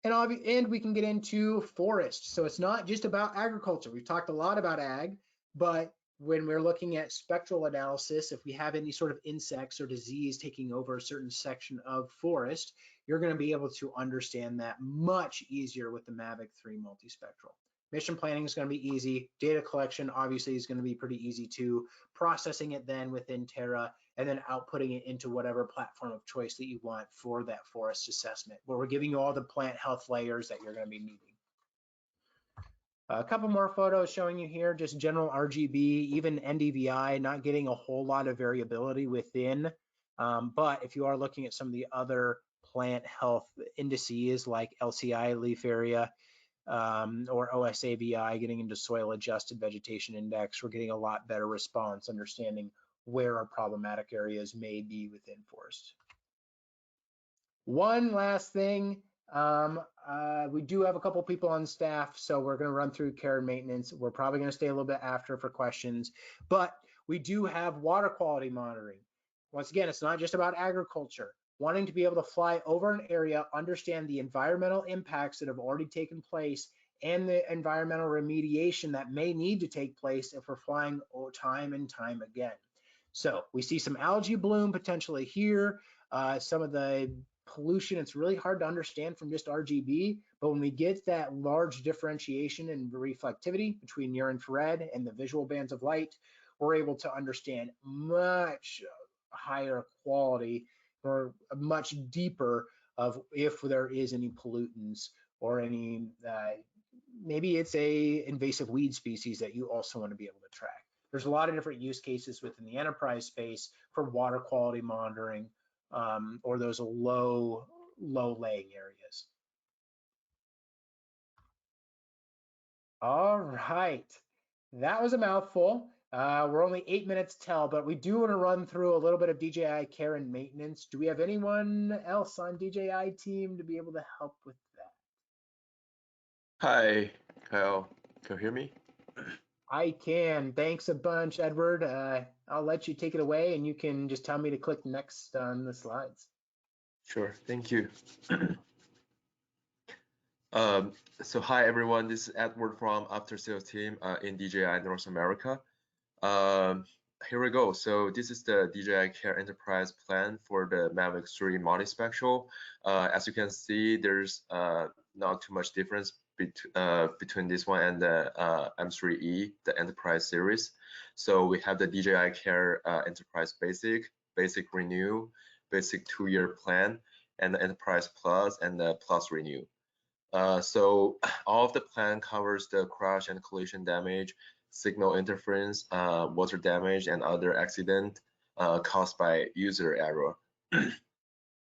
And we can get into forest. So it's not just about agriculture. We've talked a lot about ag, but when we're looking at spectral analysis, if we have any sort of insects or disease taking over a certain section of forest, you're going to be able to understand that much easier with the Mavic 3 multispectral. Mission planning is going to be easy. Data collection obviously is going to be pretty easy too. Processing it then within Terra, and then outputting it into whatever platform of choice that you want for that forest assessment, where we're giving you all the plant health layers that you're going to be needing. A couple more photos showing you here, just general RGB, even NDVI, not getting a whole lot of variability within. But if you are looking at some of the other plant health indices like LCI leaf area, or OSAVI, getting into soil adjusted vegetation index, we're getting a lot better response, understanding where our problematic areas may be within forests. One last thing, we do have a couple people on staff, so we're going to run through care and maintenance. We're probably going to stay a little bit after for questions, but we do have water quality monitoring. Once again, it's not just about agriculture. Wanting to be able to fly over an area, understand the environmental impacts that have already taken place and the environmental remediation that may need to take place if we're flying time and time again. So we see some algae bloom potentially here, some of the pollution, it's really hard to understand from just RGB, but when we get that large differentiation in reflectivity between near infrared and the visual bands of light, we're able to understand much higher quality or much deeper of if there is any pollutants or any, maybe it's a invasive weed species that you also want to be able to track. There's a lot of different use cases within the enterprise space for water quality monitoring, or those low laying areas. All right, that was a mouthful. We're only 8 minutes till, but we do want to run through a little bit of DJI care and maintenance. Do we have anyone else on DJI team to be able to help with that? Hi, Kyle. Can you hear me? I can. Thanks a bunch, Edward. I'll let you take it away, and you can just tell me to click next on the slides. Sure, thank you. So hi everyone, this is Edward from After Sales team in DJI North America. Here we go. So this is the DJI Care Enterprise plan for the Mavic 3 multispectral. As you can see, there's not too much difference between this one and the M3E, the Enterprise series. So we have the DJI Care Enterprise Basic Renew, Basic 2-year plan, and the Enterprise Plus and the Plus Renew. So all of the plan covers the crash and collision damage, signal interference, water damage, and other accident caused by user error.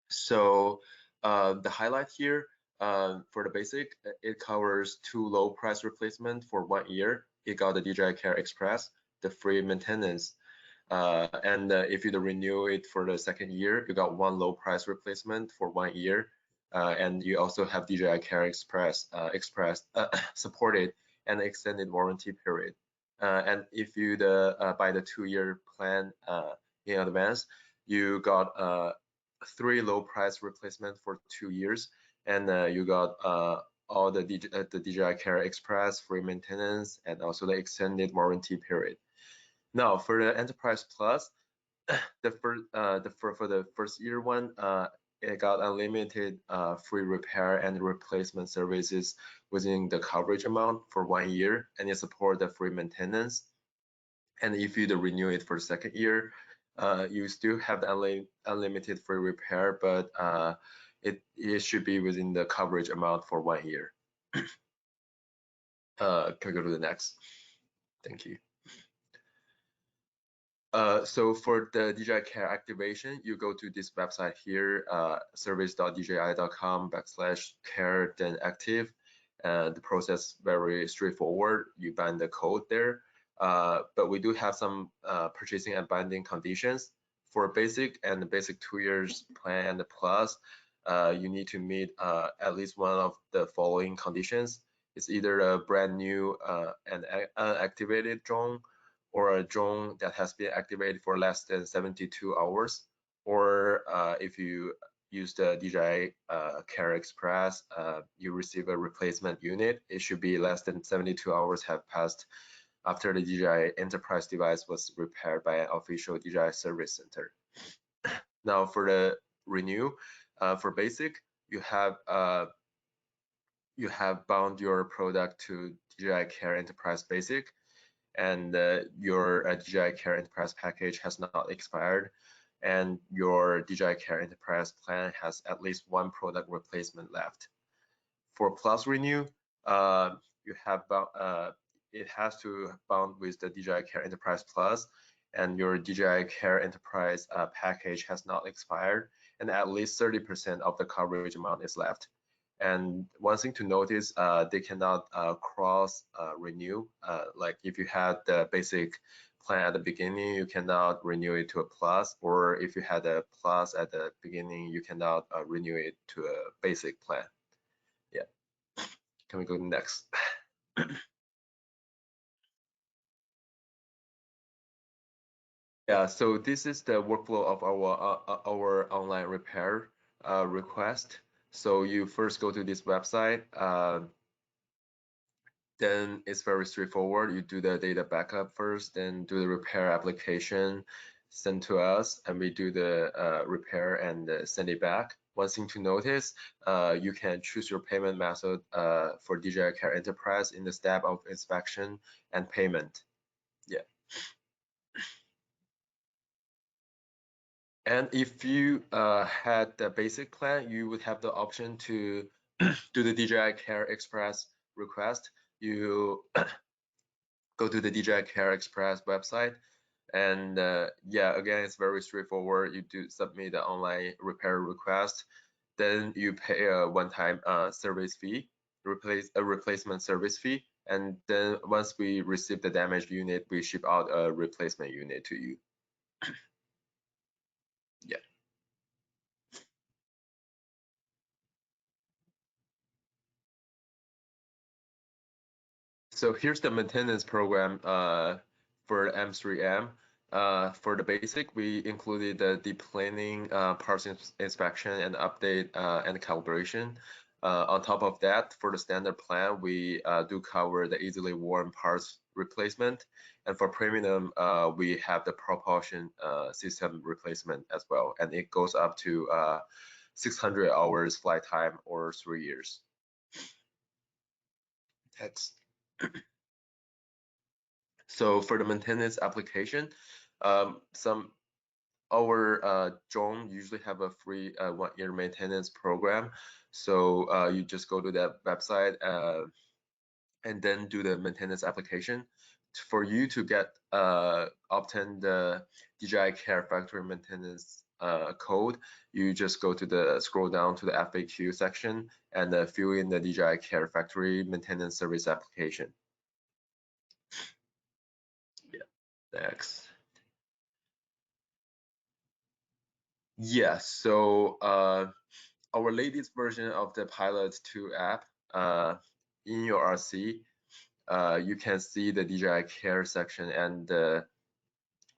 So the highlight here for the basic, it covers 2 low price replacement for 1 year. It got the DJI Care Express, the free maintenance. And if you renew it for the 2nd year, you got 1 low price replacement for 1 year. And you also have DJI Care Express supported and extended warranty period. And if you buy the 2-year plan in advance, you got 3 low price replacement for 2 years, and you got all the DJI Care Express free maintenance and also the extended warranty period. Now for the Enterprise Plus, for the 1st year one, it got unlimited free repair and replacement services within the coverage amount for 1 year, and it support the free maintenance. And if you renew it for the 2nd year, you still have the unlimited free repair, but it should be within the coverage amount for 1 year. Can we go to the next? Thank you. So for the DJI Care activation, you go to this website here, service.dji.com/care then active. And the process very straightforward. You bind the code there. But we do have some purchasing and binding conditions. For basic and the basic 2 years plan and the plus, you need to meet at least one of the following conditions. It's either a brand new and unactivated drone, or a drone that has been activated for less than 72 hours, or if you use the DJI Care Express, you receive a replacement unit. It should be less than 72 hours have passed after the DJI Enterprise device was repaired by an official DJI service center. Now for the renew, for basic, you have bound your product to DJI Care Enterprise Basic, and your DJI Care Enterprise package has not expired, and your DJI Care Enterprise plan has at least one product replacement left. For Plus Renew, you have it has to bound with the DJI Care Enterprise Plus, and your DJI Care Enterprise package has not expired, and at least 30% of the coverage amount is left. And one thing to notice, they cannot cross renew. Like if you had the basic plan at the beginning, you cannot renew it to a plus, or if you had a plus at the beginning, you cannot renew it to a basic plan. Yeah. Can we go to next? Yeah, so this is the workflow of our online repair request. So you first go to this website, then it's very straightforward. You do the data backup first, then do the repair application, send to us, and we do the repair and send it back. One thing to notice, you can choose your payment method for DJI Care Enterprise in the step of inspection and payment. Yeah. And if you had the basic plan, you would have the option to do the DJI Care Express request. You go to the DJI Care Express website, and yeah, again, it's very straightforward. You do submit the online repair request, then you pay a one-time service fee, replacement service fee, and then once we receive the damaged unit, we ship out a replacement unit to you. Yeah. So here's the maintenance program for M3M. For the basic, we included the deep cleaning, parts inspection, and update and calibration. On top of that, for the standard plan, we do cover the easily worn parts replacement. And for premium, we have the propulsion system replacement as well. And it goes up to 600 hours flight time or 3 years. Text. So for the maintenance application, our drone usually have a free 1-year maintenance program. So you just go to that website and then do the maintenance application. For you to get obtain the DJI Care factory maintenance code, you just go to the scroll down to the FAQ section and fill in the DJI Care factory maintenance service application. Next. Yeah, so our latest version of the Pilot 2 app, in your RC, you can see the DJI Care section and the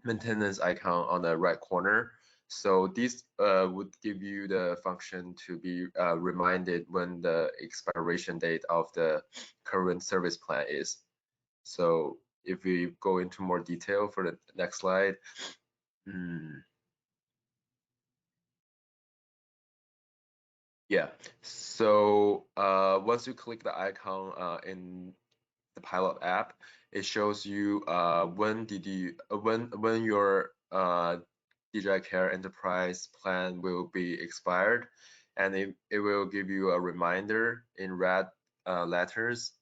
maintenance icon on the right corner. So this would give you the function to be reminded when the expiration date of the current service plan is. So if we go into more detail for the next slide. Yeah, so once you click the icon in the Pilot app, it shows you when your DJI Care Enterprise plan will be expired, and it will give you a reminder in red letters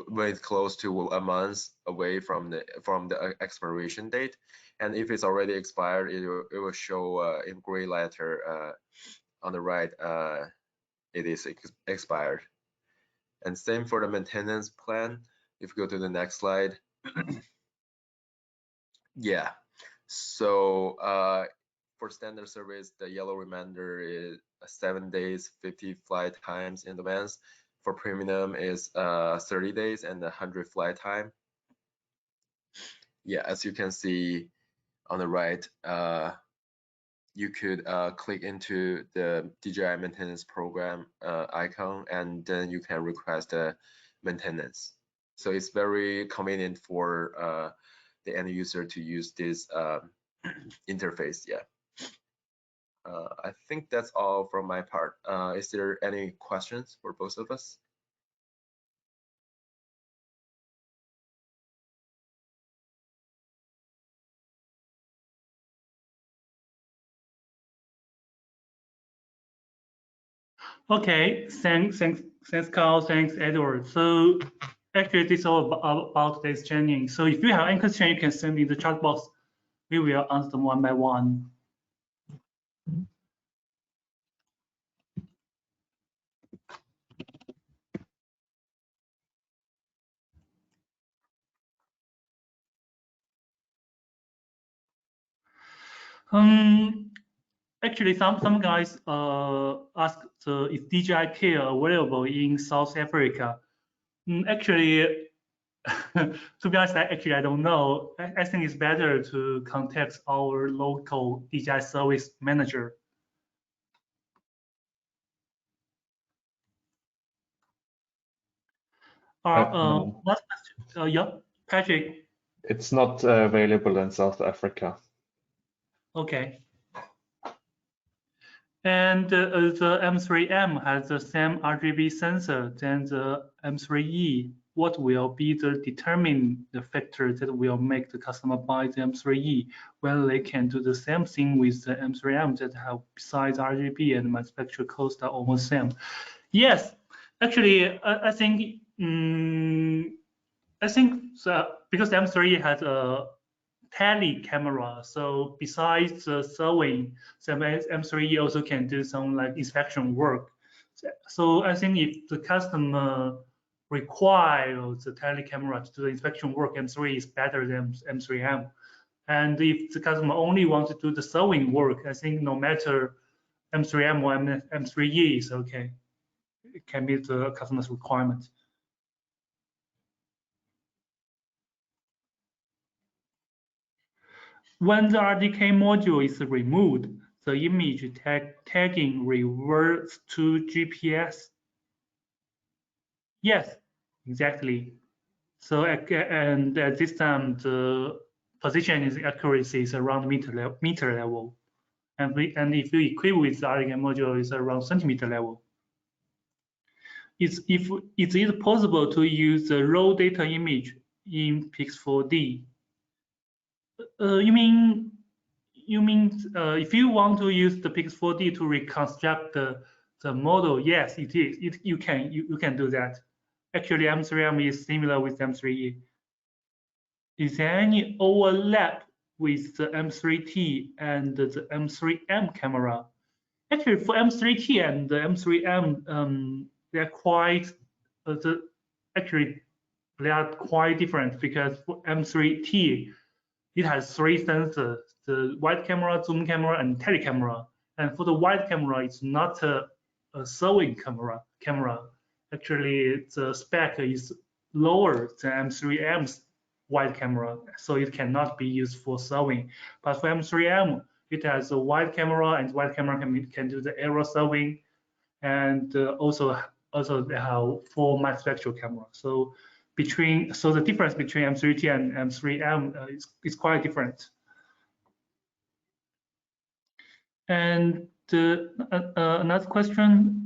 when it's close to a month away from the expiration date, and if it's already expired, it will show in gray letter on the right it is expired. And same for the maintenance plan. If you go to the next slide. Yeah, so for standard service, the yellow reminder is 7 days, 50 flight times in advance. For premium is 30 days and 100 flight time. Yeah, as you can see on the right, you could click into the DJI maintenance program icon, and then you can request a maintenance. So it's very convenient for the end user to use this interface. Yeah. I think that's all from my part. Is there any questions for both of us? Okay, thanks, Carl, thanks, Edward. So actually, this is all about today's training. So if you have any question, you can send me in the chat box. We will answer them one by one. Actually, some guys ask is DJI Care available in South Africa? Actually, to be honest, I don't know. I think it's better to contact our local DJI service manager. No. Last question. Yeah, Patrick. It's not available in South Africa. Okay. And the M3M has the same RGB sensor than the M3E. What will be the determine the factor that will make the customer buy the M3E? Whether they can do the same thing with the M3M that have besides RGB and manufacturer cost are almost same. Yes, actually, I think because the M3E has a tele camera, so besides the surveying, the M3E also can do some like inspection work. So I think if the customer requires the tele camera to do the inspection work, M3 is better than M3M. And if the customer only wants to do the surveying work, I think no matter M3M or M3E is okay. It can meet the customer's requirement. When the RDK module is removed, the image tagging reverts to GPS. Yes, exactly. So and at this time, the position accuracy is around meter level, and if you equip with the RDK module, it's around centimeter level. It is possible to use the raw data image in Pix4D. You mean if you want to use the Pix4D to reconstruct the model? Yes, it is. You can do that. Actually, M3M is similar with M3E. Is there any overlap with the M3T and the M3M camera? Actually, for M3T and the M3M, they are quite they are quite different, because for M3T it has 3 sensors: the wide camera, zoom camera, and tele camera. And for the wide camera, it's not a surveying camera. Actually, the spec is lower than M3M's wide camera, so it cannot be used for surveying. But for M3M, it has a wide camera, and wide camera can do the aerial surveying, and also they have 4 mass spectral camera. So the difference between M3T and M3M is quite different. And another question.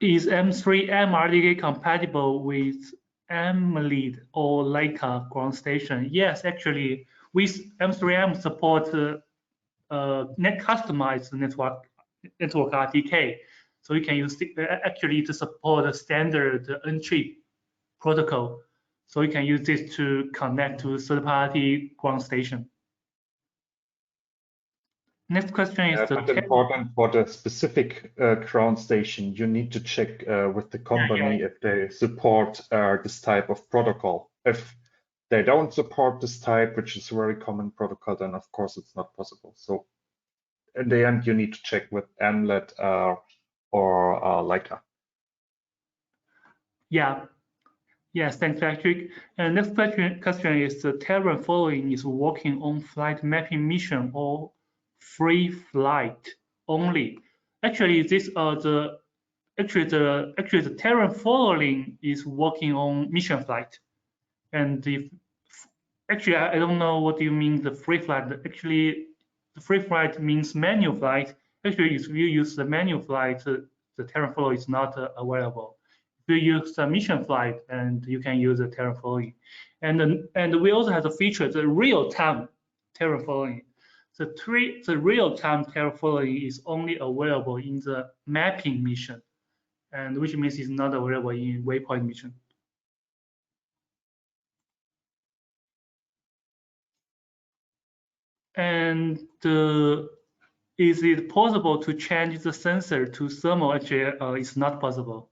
Is M3M RDK compatible with MLEAD or Leica ground station? Yes, actually, with M3M support net customized network network RTK. So you can use actually to support the standard entry protocol. So you can use this to connect to third-party ground station. Next question is but important for the specific ground station, you need to check with the company if they support this type of protocol. If they don't support this type, which is a very common protocol, then of course it's not possible. So in the end, you need to check with MLET or Leica. Yeah. Yes, thanks, Patrick. And next question is the Terran following is working on flight mapping mission or free flight only. Actually, the Terran following is working on mission flight. And actually, I don't know what you mean the free flight. Actually, the free flight means manual flight. Actually, if you use the manual flight, the Terran follow is not available. If you use the mission flight, and you can use the Terran following. And we also have the feature, the real-time Terran following. The real-time Terran following is only available in the mapping mission, and which means it's not available in waypoint mission. And is it possible to change the sensor to thermal? Actually, it's not possible.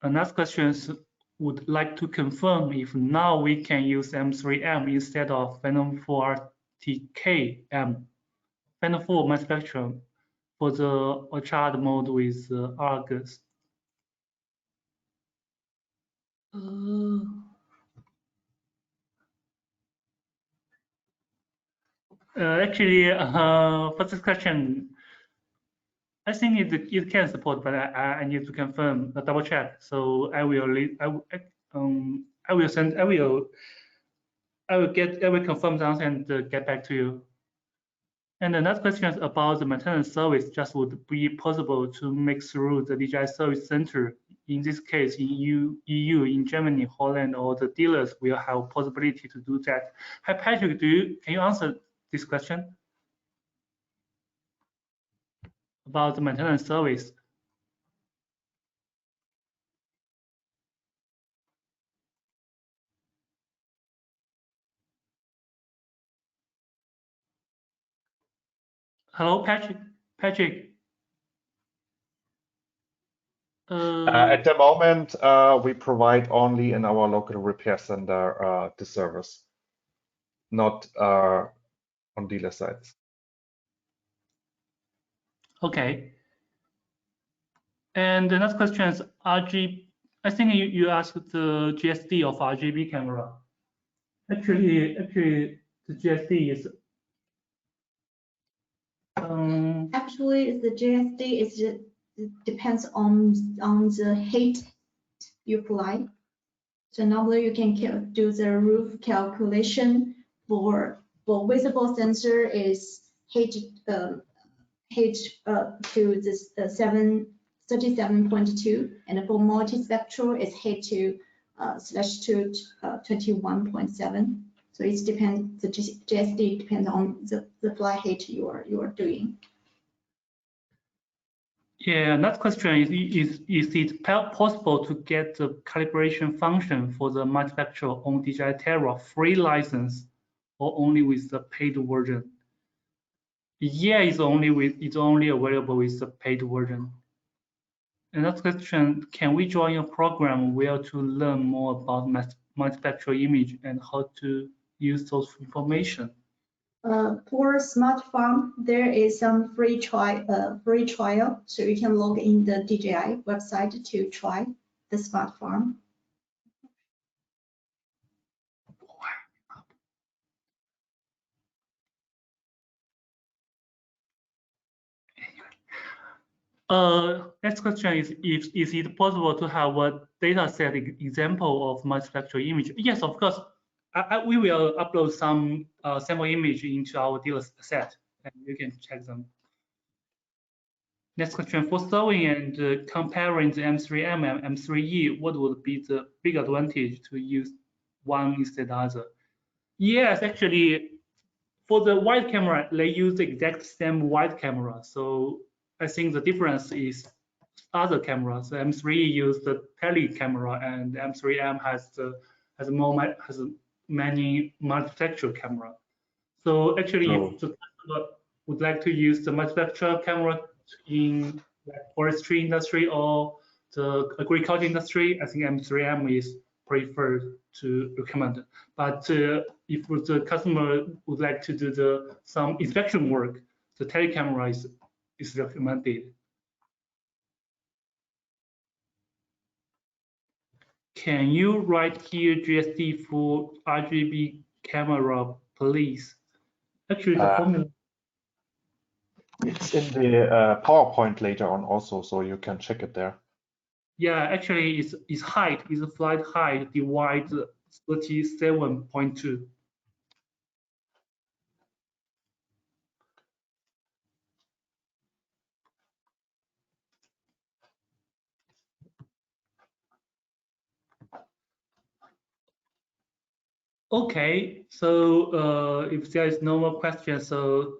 Another question is, would like to confirm if now we can use M3M instead of Phantom 4 RTK-M, Phantom 4 mass spectrum for the ultra mode with Argus. Actually, for this question, I think it can support, but I need to confirm, double check. So I will confirm the answer and get back to you. And another question is about the maintenance service. Just would it be possible to make through the DJI service center? In this case, in EU, in Germany, Holland, or the dealers will have possibility to do that. Hi, Patrick, can you answer this question about the maintenance service? Hello, Patrick. Patrick. At the moment, we provide only in our local repair center the service, not on dealer sites. Okay. And the next question is RGB. I think you asked the GSD of RGB camera. Actually, the GSD is. Actually, the GSD is it depends on the height you fly. So normally you can do the roof calculation for visible sensor is height to this 37.2, and for multispectral is height to /2 21.7. So it depends. The GSD depends on the fly height you are doing. Yeah, next question is it possible to get the calibration function for the multispectral on DJI Terra free license or only with the paid version? Yeah, it's only available with the paid version. Another question, can we join a program where to learn more about multispectral image and how to use those information? For Smart Farm, there is some free trial, so you can log in the DJI website to try the Smart Farm. Next question is it possible to have a data set example of multispectral image? Yes, of course. We will upload some sample image into our dealer set, and you can check them. Next question, for sewing and comparing the M3M and M3E, what would be the big advantage to use one instead of the other? Yes, actually, For the wide camera, they use the exact same wide camera. So I think the difference is other cameras. The M3 use the tele camera, and M3M has many multispectral camera. So actually, if the customer would like to use the multispectral camera in like forestry industry or the agriculture industry, I think M3M is preferred to recommend. But if the customer would like to do some inspection work, the tele camera is recommended. Can you write here GSD for RGB camera, please? Actually, the formula. It's in the PowerPoint later on also, so you can check it there. Yeah, actually, it's height, is flight height divide 37.2. Okay, so if there is no more questions, so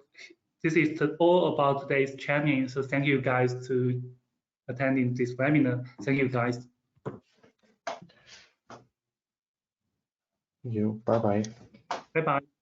this is all about today's training. So thank you guys to attending this webinar. Thank you guys. Thank you. Bye-bye. Bye-bye.